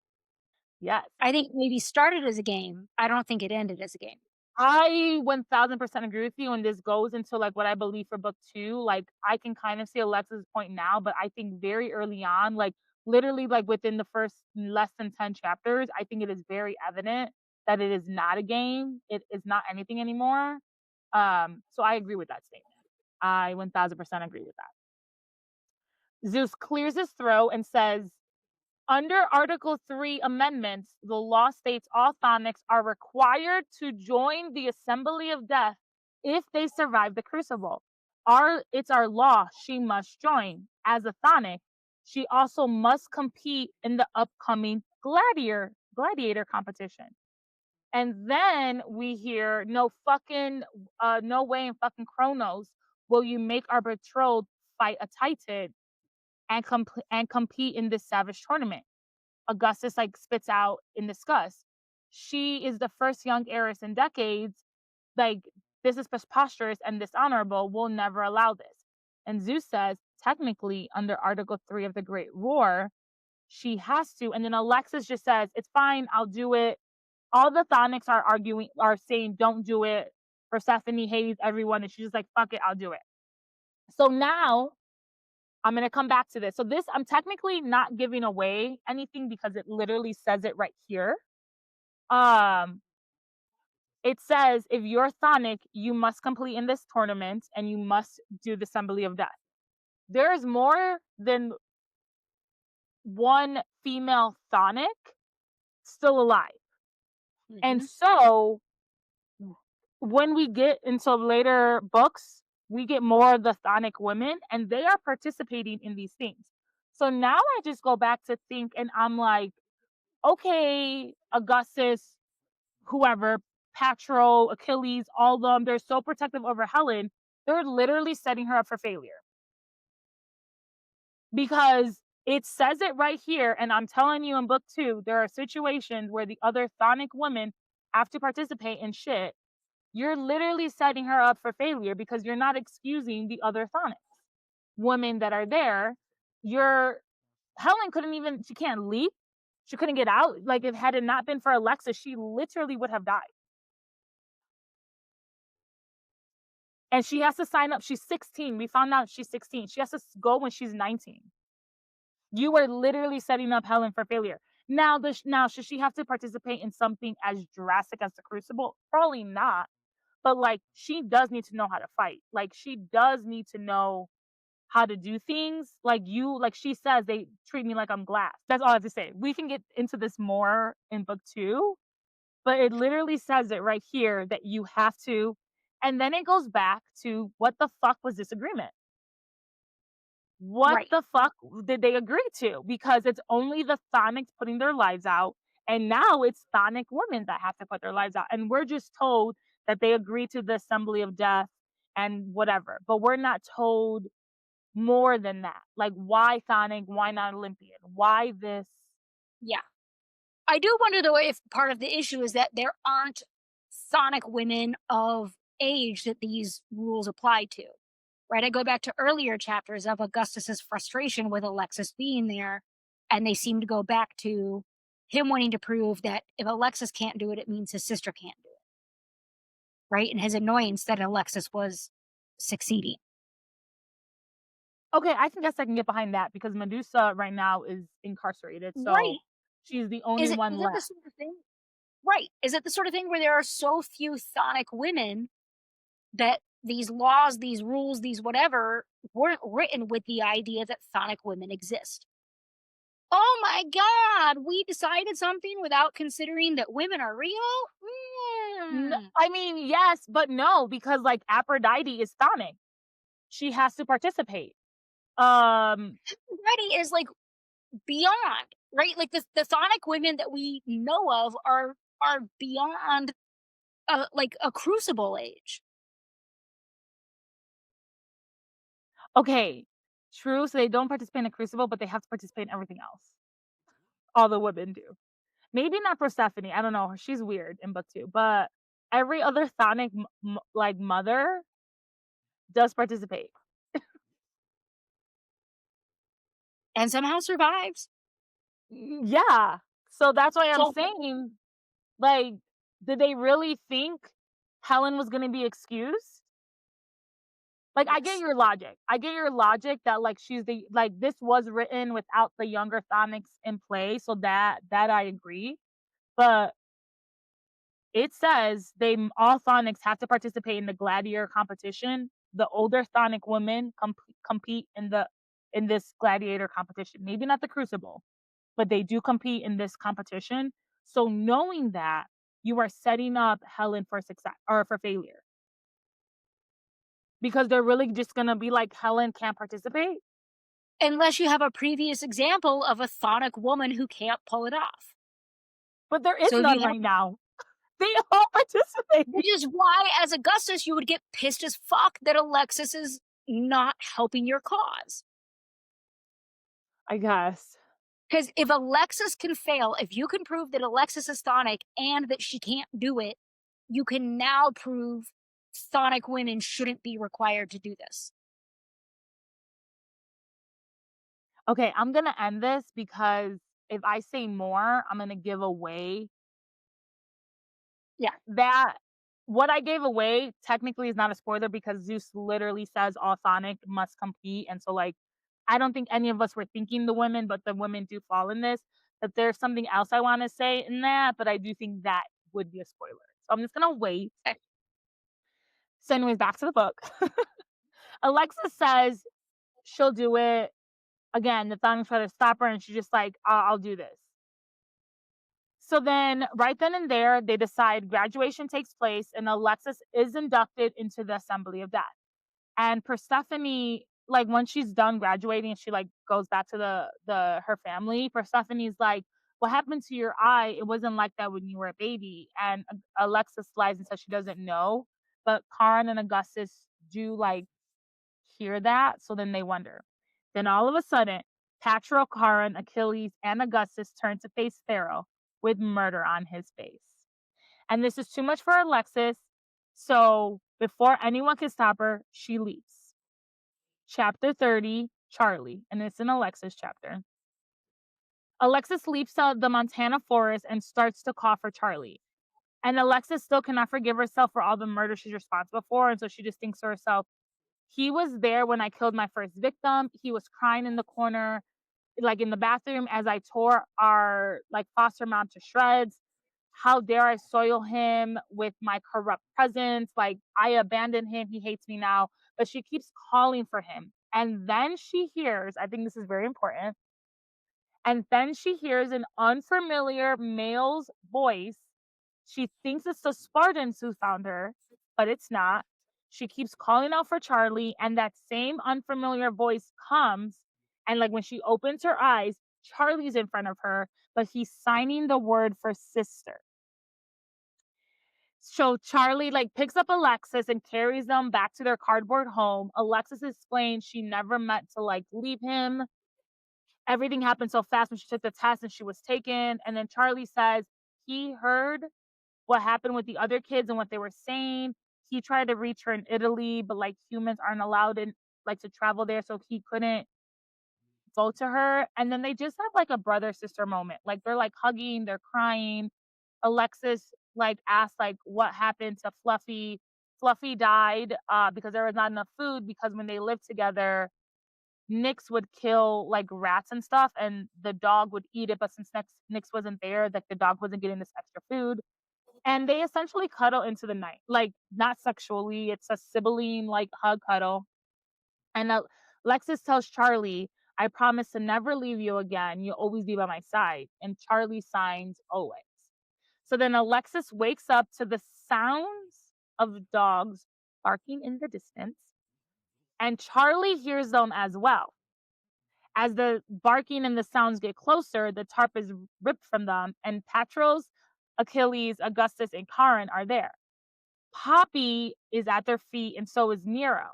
Yes. I think maybe started as a game. I don't think it ended as a game. I 1000% agree with you, and this goes into, like, what I believe for book 2, like, I can kind of see Alexa's point now, but I think very early on, like, literally, like, within the first less than 10 chapters, I think it is very evident that it is not a game, it is not anything anymore, so I agree with that statement. I 1000% agree with that. Zeus clears his throat and says, under Article 3 amendments, the law states all Thonics are required to join the Assembly of Death if they survive the Crucible. It's our law. She must join. As a Thonic, she also must compete in the upcoming gladiator competition. And then we hear, no way in fucking Chronos will you make our betrothed fight a Titan and compete in this savage tournament. Augustus like spits out in disgust. She is the first young heiress in decades. Like, this is preposterous and dishonorable. We'll never allow this. And Zeus says, technically, under Article 3 of the Great War, she has to. And then Alexis just says, it's fine, I'll do it. All the Thonics are saying, don't do it. Persephone, Hades, everyone. And she's just like, fuck it, I'll do it. So now I'm gonna come back to this. So this, I'm technically not giving away anything because it literally says it right here. Um, it says if you're Thonic, you must complete in this tournament and you must do the Assembly of Death. There is more than one female Thonic still alive. And Mhm. so when we get into later books, we get more of the Thonic women and they are participating in these things. So now I just go back to think and I'm like, okay, Augustus, whoever, Patro, Achilles, all of them, they're so protective over Helen. They're literally setting her up for failure because it says it right here. And I'm telling you in book 2, there are situations where the other Thonic women have to participate in shit. You're literally setting her up for failure because you're not excusing the other Thonics women that are there. You're Helen couldn't even, she can't leap. She couldn't get out. Like, if had it not been for Alexa, she literally would have died. And she has to sign up. She's 16. We found out she's 16. She has to go when she's 19. You are literally setting up Helen for failure. Now, should she have to participate in something as drastic as the Crucible? Probably not. But like, she does need to know how to fight. Like, she does need to know how to do things. Like she says, they treat me like I'm glass. That's all I have to say. We can get into this more in book 2, but it literally says it right here that you have to. And then it goes back to what the fuck was this agreement? What Right. the fuck did they agree to? Because it's only the Sonics putting their lives out, and now it's Sonic women that have to put their lives out. And we're just told that they agreed to the Assembly of Death and whatever, but we're not told more than that. Like, why Sonic? Why not Olympian? Why this? Yeah. I do wonder though if part of the issue is that there aren't sonic women of age that these rules apply to. Right? I go back to earlier chapters of Augustus's frustration with Alexis being there, and they seem to go back to him wanting to prove that if Alexis can't do it, it means his sister can't do it. Right? And his annoyance that Alexis was succeeding. Okay, I can guess I can get behind that because Medusa right now is incarcerated, so Right. she's the only Is it one is it the left. sort of thing? Right. Is it the sort of thing where there are so few sonic women that these laws, these rules, these whatever weren't written with the idea that sonic women exist? Oh my god, we decided something without considering that women are real? Mm. I mean, yes, but no, because like Aphrodite is Sonic. She has to participate. Um, Ready is like beyond, right? Like the sonic women that we know of are beyond like a crucible age. okay. True, so they don't participate in the crucible, but they have to participate in everything else. All the women do. Maybe not Persephone, I don't know, she's weird in book 2, but every other Chthonic like, mother does participate. And somehow survives. Yeah. So that's why I'm So saying, like, did they really think Helen was gonna be excused? Like, I get yes. your logic. I get your logic that, like, she's the like, this was written without the younger Chthonics in play, so that I agree, but it says all Chthonics have to participate in the gladiator competition. The older Chthonic women compete in this gladiator competition. Maybe not the crucible, but they do compete in this competition. So knowing that, you are setting up Helen for success or for failure because they're really just gonna be like Helen can't participate. Unless you have a previous example of a chthonic woman who can't pull it off. But there is So if none you have right now. They all participate. which is why as Augustus you would get pissed as fuck that Alexis is not helping your cause. I guess. Because if Alexis can fail, if you can prove that Alexis is chthonic and that she can't do it, you can now prove chthonic women shouldn't be required to do this. Okay, I'm gonna end this because if I say more, I'm gonna give away Yeah. that what I gave away technically is not a spoiler because Zeus literally says all Sonic must compete. And so, like, I don't think any of us were thinking the women, but the women do fall in this. That there's something else I want to say in that, but I do think that would be a spoiler. So I'm just gonna wait. Okay. So, anyways, back to the book. Alexa says she'll do it again. The Thongs try to stop her, and she's just like, I'll do this." So then, right then and there, they decide graduation takes place, and Alexis is inducted into the Assembly of Death. And Persephone, like once she's done graduating, she like goes back to the her family. Persephone's like, "What happened to your eye? It wasn't like that when you were a baby." And Alexis lies and says she doesn't know, but Karen and Augustus do like hear that, so then they wonder. Then all of a sudden, Patroclus, Karen, Achilles, and Augustus turn to face Pharaoh with murder on his face. And this is too much for Alexis, so before anyone can stop her, she leaves. Chapter 30, Charlie, and it's an Alexis chapter. Alexis leaps out of the Montana forest and starts to call for Charlie. And Alexis still cannot forgive herself for all the murder she's responsible for, and so she just thinks to herself, he was there when I killed my first victim. He was crying in the corner, like in the bathroom, as I tore our like foster mom to shreds. How dare I soil him with my corrupt presence? Like I abandoned him. He hates me now. But she keeps calling for him. And then she hears, I think this is very important. And then she hears an unfamiliar male's voice. She thinks it's the Spartans who found her, but it's not. She keeps calling out for Charlie, and that same unfamiliar voice comes. And like when she opens her eyes, Charlie's in front of her, but he's signing the word for sister. So Charlie like picks up Alexis and carries them back to their cardboard home. Alexis explains she never meant to like leave him. Everything happened so fast when she took the test and she was taken. And then Charlie says he heard what happened with the other kids and what they were saying. He tried to reach her in Italy, but like humans aren't allowed in like to travel there, so he couldn't go to her. And then they just have like a brother sister moment. Like they're like hugging, they're crying. Alexis like asked like what happened to Fluffy. Fluffy died because there was not enough food because when they lived together, Nyx would kill like rats and stuff, and the dog would eat it. But since Nyx wasn't there, like the dog wasn't getting this extra food, and they essentially cuddle into the night, like not sexually. It's a sibling like hug cuddle. And Lexus tells Charlie, "I promise to never leave you again. You'll always be by my side." And Charlie signs always. So then Alexis wakes up to the sounds of dogs barking in the distance, and Charlie hears them as well. As the barking and the sounds get closer, the tarp is ripped from them, and Patros, Achilles, Augustus, and Charon are there. Poppy is at their feet, and so is Nero.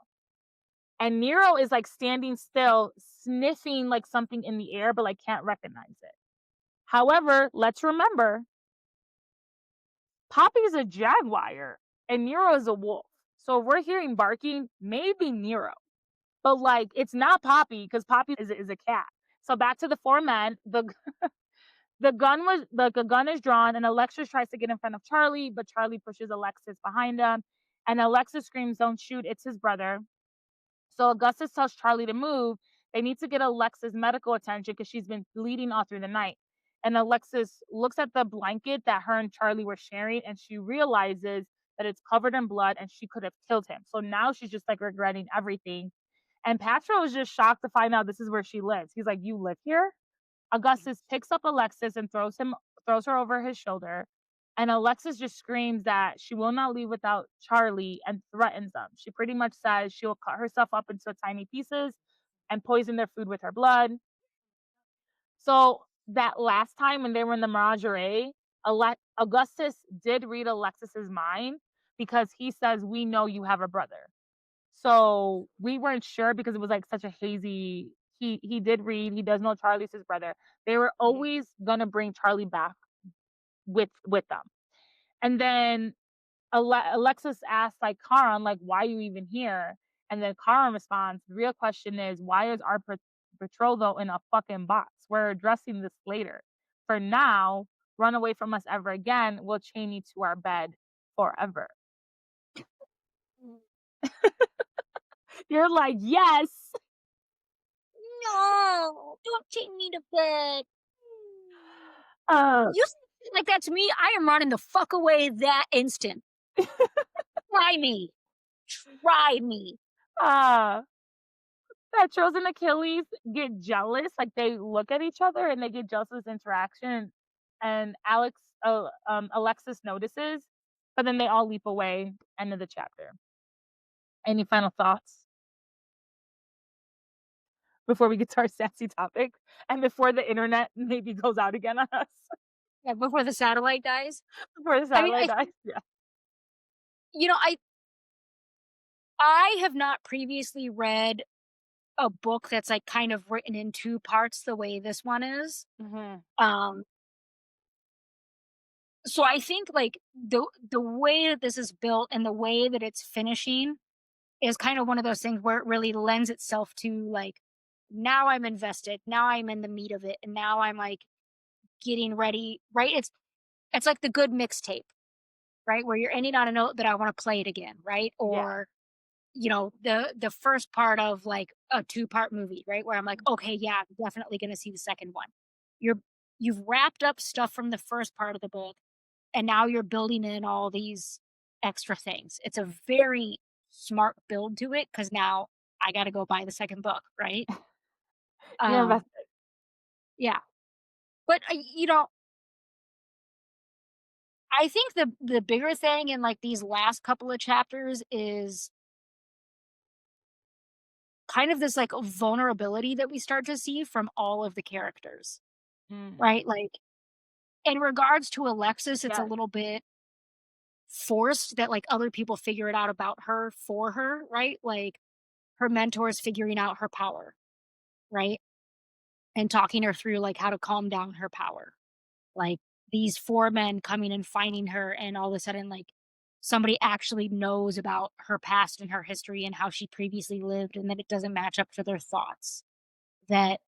And Nero is like standing still, sniffing like something in the air, but like can't recognize it. However, let's remember Poppy's a jaguar and Nero is a wolf. So if we're hearing barking, maybe Nero. But like it's not Poppy because Poppy is a cat. So back to the four men. The gun is drawn and Alexis tries to get in front of Charlie, but Charlie pushes Alexis behind him. And Alexis screams, "Don't shoot, it's his brother." So Augustus tells Charlie to move. They need to get Alexis medical attention because she's been bleeding all through the night. And Alexis looks at the blanket that her and Charlie were sharing and she realizes that it's covered in blood and she could have killed him. So now she's just like regretting everything. And Patro is just shocked to find out this is where she lives. He's like, "You live here?" Augustus picks up Alexis and throws her over his shoulder. And Alexis just screams that she will not leave without Charlie and threatens them. She pretty much says she'll cut herself up into tiny pieces and poison their food with her blood. So that last time when they were in the menagerie, Augustus did read Alexis's mind because he says, "We know you have a brother." So we weren't sure because it was like such a hazy. He did read. He does know Charlie's his brother. They were Mhm. always gonna bring Charlie back with them. And then Alexis asks like Karan, like, "Why are you even here?" And then Karan responds, "The real question is why is our betrothal in a fucking box? We're addressing this later. For now, run away from us ever again. We'll chain you to our bed forever." You're like, yes. No, don't take me to bed. Uh, You say shit like that to me, I am running the fuck away that instant. Try me. Try me. uh, Petros and Achilles get jealous, like, they look at each other and they get jealous of this interaction, and Alexis notices, but then they all leap away, end of the chapter. Any final thoughts before we get to our sassy topic, and before the internet maybe goes out again on us? Yeah, before the satellite dies. Before the I mean, satellite I dies? think, Yeah. you know, I have not previously read a book that's, like, kind of written in 2 parts the way this one is. Mhm. Um, so I think, like, the way that this is built and the way that it's finishing is kind of one of those things where it really lends itself to, like, now I'm invested, now I'm in the meat of it, and now I'm, like, getting ready, right? It's like the good mixtape, right? Where you're ending on a note that I wanna play it again, right? Yeah. Or, the first part of, like, a two-part movie, right? Where I'm like, "Okay, yeah, I'm definitely gonna see the second one." You're you've wrapped up stuff from the first part of the book, and now you're building in all these extra things. It's a very smart build to it because now I gotta go buy the second book, right? You're Um, invested. yeah. But, I think the bigger thing in, like, these last couple of chapters is kind of this, like, vulnerability that we start to see from all of the characters, Mm. right? Like, in regards to Alexis, it's a Yes. little bit forced that, like, other people figure it out about her for her, right? Like, her mentors figuring out her power, right? And talking her through, like, how to calm down her power. Like, these 4 men coming and finding her, and all of a sudden, like, somebody actually knows about her past and her history and how she previously lived, and that it doesn't match up to their thoughts. That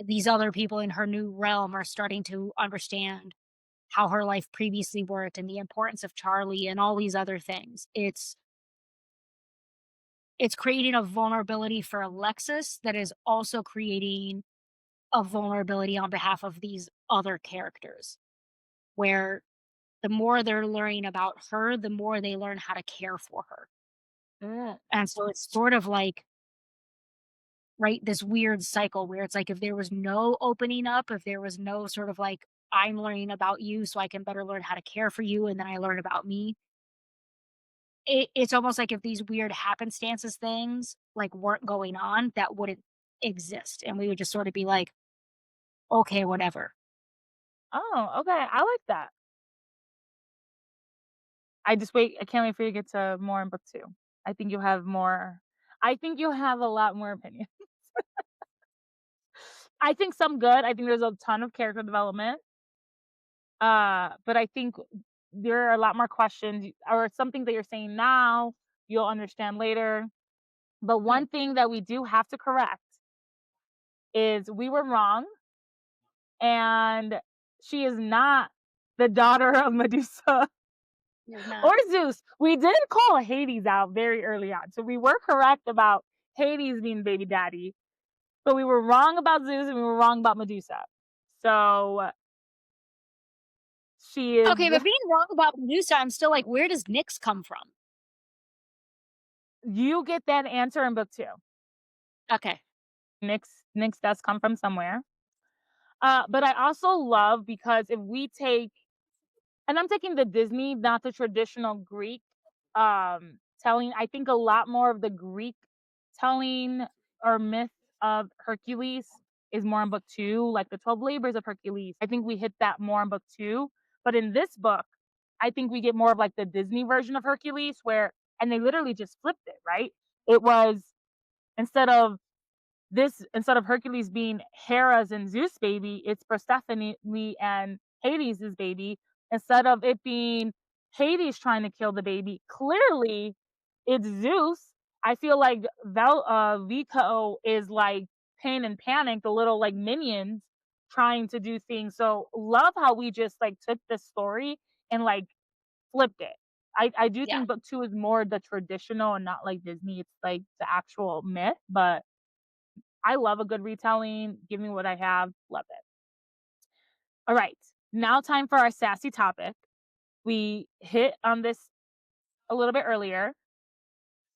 these other people in her new realm are starting to understand how her life previously worked and the importance of Charlie and all these other things. It's creating a vulnerability for Alexis that is also creating a vulnerability on behalf of these other characters, where the more they're learning about her, the more they learn how to care for her. Mm. And so it's sort of like, right, this weird cycle where it's like if there was no opening up, if there was no sort of like, I'm learning about you so I can better learn how to care for you, and then I learn about me. It's almost like if these weird happenstances things like weren't going on, that wouldn't exist. And we would just sort of be like, okay, whatever. Oh, okay, I like that. I can't wait for you to get to more in book 2. I think you'll have more. I think you'll have a lot more opinion. I think some good. I think there's a ton of character development. But I think there are a lot more questions or something that you're saying now, you'll understand later. But Hmm. one thing that we do have to correct is we were wrong, and she is not the daughter of Medusa Is or not. Zeus. We did call Hades out very early on. So we were correct about Hades being baby daddy, but we were wrong about Zeus and we were wrong about Medusa. So she is, Okay, but being wrong about Medusa, I'm still like, where does Nyx come from? you get that answer in book 2. Okay. Nyx does come from somewhere. But I also love because if we take, and I'm taking the Disney, not the traditional Greek telling. I think a lot more of the Greek telling or myth of Hercules is more in book 2, like the 12 labors of Hercules. I think we hit that more in book 2. But in this book, I think we get more of like the Disney version of Hercules where, and they literally just flipped it, right? It was instead of instead of Hercules being Hera's and Zeus' baby, it's Persephone and Hades' baby. Instead of it being Hades trying to kill the baby, clearly it's Zeus. I feel like Vico is like Pain and Panic, the little like minions trying to do things. So love how we just like took this story and like flipped it. I do Yeah. think book 2 is more the traditional and not like Disney. It's like the actual myth, but I love a good retelling. Give me what I have. Love it. All right. Now, time for our sassy topic. We hit on this a little bit earlier.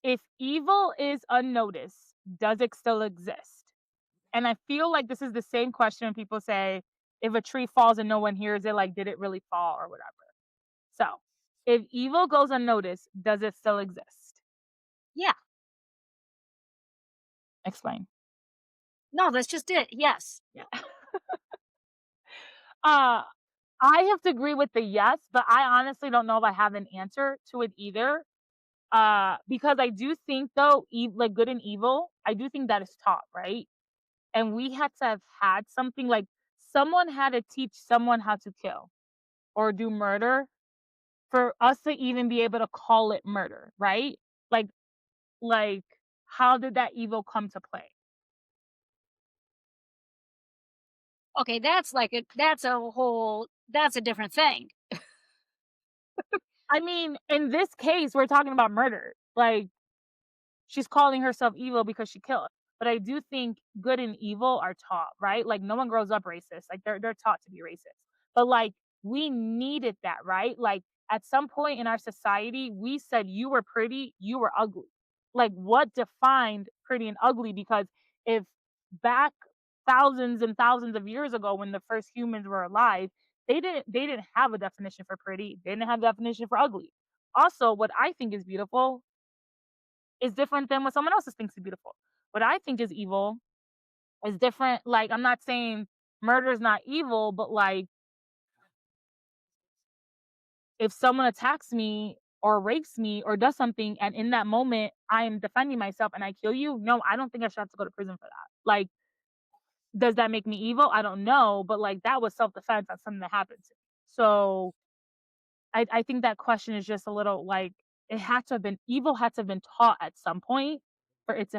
If evil is unnoticed, does it still exist? And I feel like this is the same question people say if a tree falls and no one hears it, like, did it really fall or whatever? So, if evil goes unnoticed, does it still exist? Yeah. Explain. No, that's just it. Yes. Yeah. Uh, I have to agree with the yes, but I honestly don't know if I have an answer to it either. Because I do think though, like good and evil, I do think that is taught, right? And we had to have had something like someone had to teach someone how to kill or do murder for us to even be able to call it murder, right? Like, like, how did that evil come to play? Okay, that's a different thing. I mean, in this case, we're talking about murder. Like, she's calling herself evil because she killed. But I do think good and evil are taught, right? Like no one grows up racist. Like they're taught to be racist. But like we needed that, right? Like at some point in our society, we said you were pretty, you were ugly. Like what defined pretty and ugly? Because if back thousands and thousands of years ago when the first humans were alive, they didn't have a definition for pretty. They didn't have a definition for ugly. Also, what I think is beautiful is different than what someone else thinks is beautiful. What I think is evil is different. Like, I'm not saying murder is not evil, but like, if someone attacks me or rapes me or does something, and in that moment I am defending myself and I kill you, no, I don't think I should have to go to prison for that. Like, does that make me evil? I don't know, but like, that was self defense on something that happened to me. So, I think that question is just a little like, it had to have been evil, had to have been taught at some point for it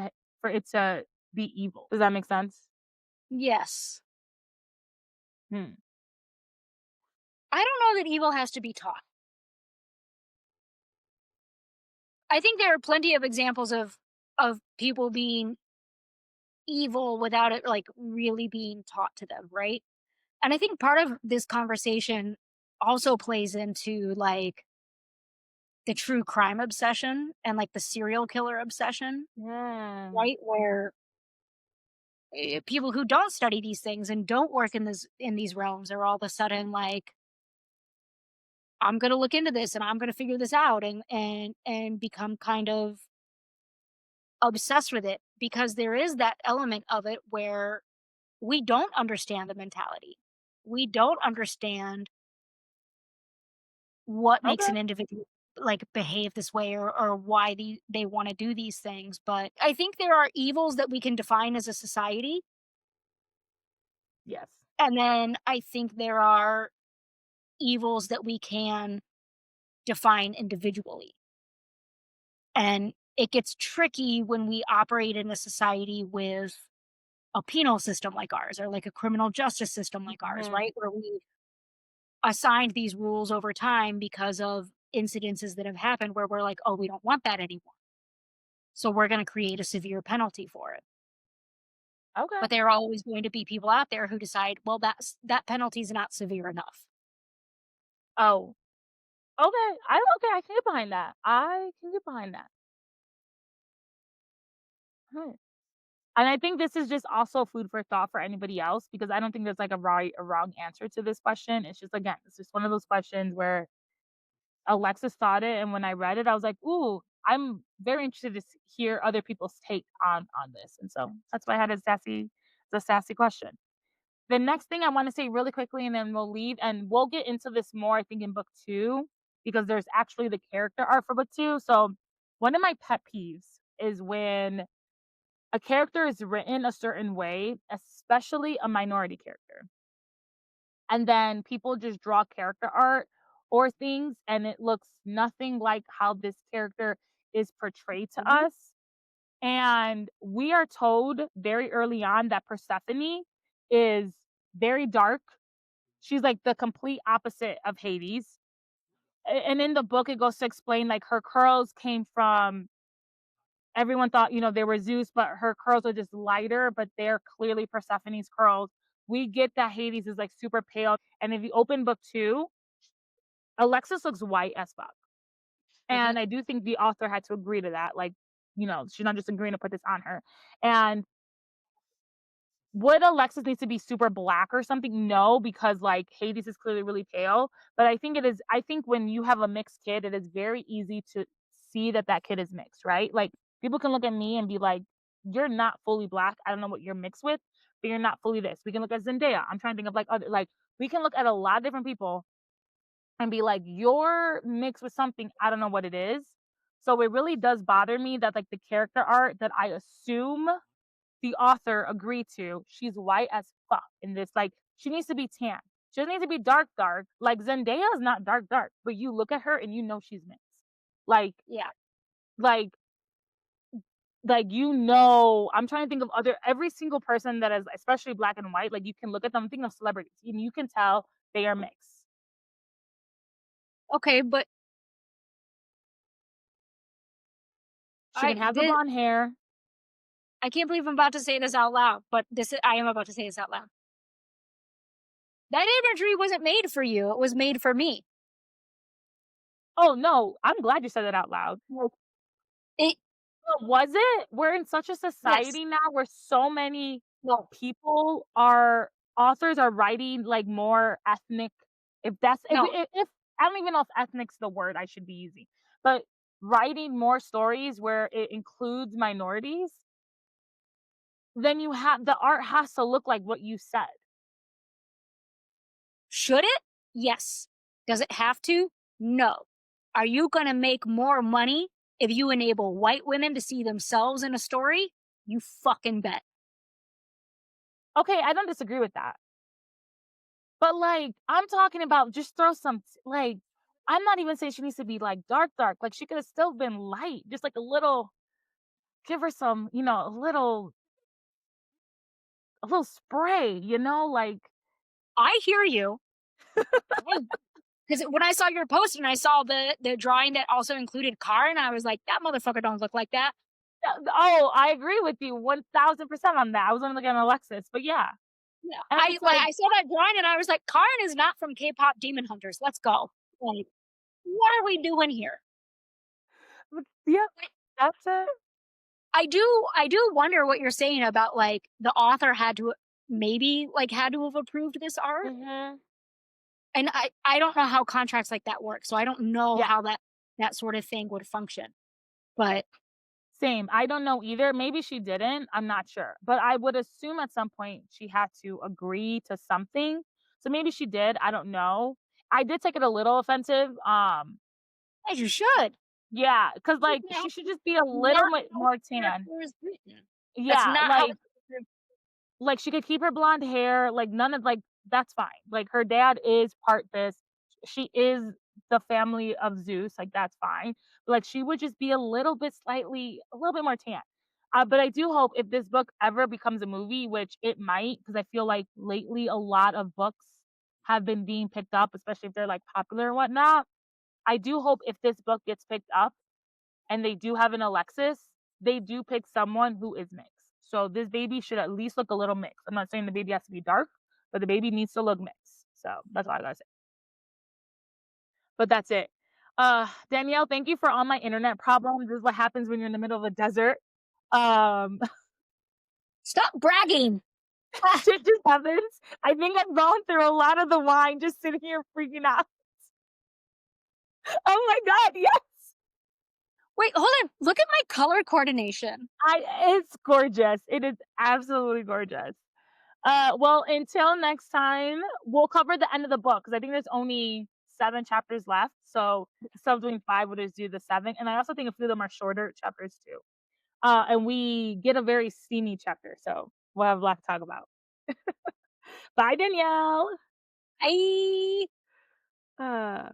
to be evil. Does that make sense? Yes. Hmm. I don't know that evil has to be taught. I think there are plenty of examples of people being evil without it like really being taught to them, right? And I think part of this conversation also plays into like the true crime obsession and like the serial killer obsession, Yeah. right? Where people who don't study these things and don't work in these realms are all of a sudden like, I'm going to look into this and I'm going to figure this out and become kind of obsessed with it because there is that element of it where we don't understand the mentality. We don't understand what makes Okay. an individual. like behave this way or why they want to do these things. But I think there are evils that we can define as a society. Yes. And then I think there are evils that we can define individually. And it gets tricky when we operate in a society with a penal system like ours or like a criminal justice system like ours, Mhm. right? Where we assigned these rules over time because of incidences that have happened where we're like, oh, we don't want that anymore. So we're going to create a severe penalty for it. Okay. But there are always going to be people out there who decide, well, that penalty is not severe enough. Oh, okay, I can get behind that. I can get behind that. Hmm. And I think this is just also food for thought for anybody else because I don't think there's like a right or wrong answer to this question. It's just again, it's just one of those questions where Alexis thought it, and when I read it, I was like, "Ooh, I'm very interested to hear other people's take on this." And so that's why I had the sassy question. The next thing I want to say really quickly, and then we'll leave, and we'll get into this more, I think, in book two, because there's actually the character art for book two. So one of my pet peeves is when a character is written a certain way, especially a minority character. And then people just draw character art or things, and it looks nothing like how this character is portrayed to Mhm. us. And we are told very early on that Persephone is very dark. She's like the complete opposite of Hades. And in the book, it goes to explain like her curls came from everyone thought, they were Zeus, but her curls are just lighter, but they're clearly Persephone's curls. We get that Hades is like super pale. And if you open book two, Alexis looks white as fuck. Mhm. And I do think the author had to agree to that. Like, she's not just agreeing to put this on her. And would Alexis needs to be super black or something? No, because like Hades is clearly really pale. But I think when you have a mixed kid, it is very easy to see that that kid is mixed, right? Like people can look at me and be like, you're not fully black. I don't know what you're mixed with, but you're not fully this. We can look at Zendaya. I'm trying to think of like other, like we can look at a lot of different people and be like, you're mixed with something. I don't know what it is. So it really does bother me that like the character art that I assume the author agreed to, she's white as fuck in this. Like, she needs to be tan. She doesn't need to be dark, dark. Like Zendaya is not dark, dark, but you look at her and you know she's mixed. Like, Yeah. like, I'm trying to think of other every single person that is especially black and white. Like, you can look at them, think of celebrities, and you can tell they are mixed. Okay, but She can have the blonde hair. I can't believe I'm about to say this out loud, but I am about to say this out loud. That imagery wasn't made for you. It was made for me. Oh no, I'm glad you said that out loud. Like, it But was it? We're in such a yes. society now where so many No. people are authors are writing like more ethnic if that's No. if I don't even know if ethnic's the word I should be using, but writing more stories where it includes minorities, then you have the art has to look like what you said. Should it? Yes. Does it have to? No. Are you going to make more money if you enable white women to see themselves in a story? You fucking bet. Okay, I don't disagree with that. But like I'm talking about just throw some like I'm not even saying she needs to be like dark dark. Like she could have still been light, just like a little give her some, a little spray, like I hear you. Because when I saw your post and I saw the drawing that also included Karen, I was like, that motherfucker don't look like that. oh, I agree with you 1000% on that. I was only looking at Alexis, but yeah. Yeah, And it's like, I saw that drawing and I was like, Karen is not from K-pop Demon Hunters. Let's go. Like, what are we doing here? yeah, that's it. I do wonder what you're saying about like the author had to maybe like had to have approved this art. Hmm. And I don't know how contracts like that work. So I don't know Yeah, how that sort of thing would function. But same. I don't know either. Maybe she didn't. I'm not sure. But I would assume at some point she had to agree to something. So maybe she did. I don't know. I did take it a little offensive. As you should. Yeah, because That's like, not she should just be a little not bit how more the tan. character is written. That's Yeah, not how the character. like, she could keep her blonde hair, like, none of like, that's fine. Like, her dad is part this. She is the family of Zeus, like, that's fine. But, like, she would just be a little bit more tan. But I do hope if this book ever becomes a movie, which it might, because I feel like lately a lot of books have been being picked up, especially if they're, like, popular and whatnot. I do hope if this book gets picked up and they do have an Alexis, they do pick someone who is mixed. So this baby should at least look a little mixed. I'm not saying the baby has to be dark, but the baby needs to look mixed. So that's all I gotta say. But that's it. Danielle, thank you for all my internet problems. This is what happens when you're in the middle of a desert. Um, Stop bragging. Ah, shit just happens. I think I've gone through a lot of the wine just sitting here freaking out. Oh my god, yes. wait, hold on. Look at my color coordination. It's gorgeous. It is absolutely gorgeous. Well, until next time, we'll cover the end of the book because I think there's only 7 chapters left. So instead of doing five, we'll just do the seven. And I also think a few of them are shorter chapters too. And we get a very steamy chapter, so we'll have a lot to talk about. Bye, Danielle. I Uh,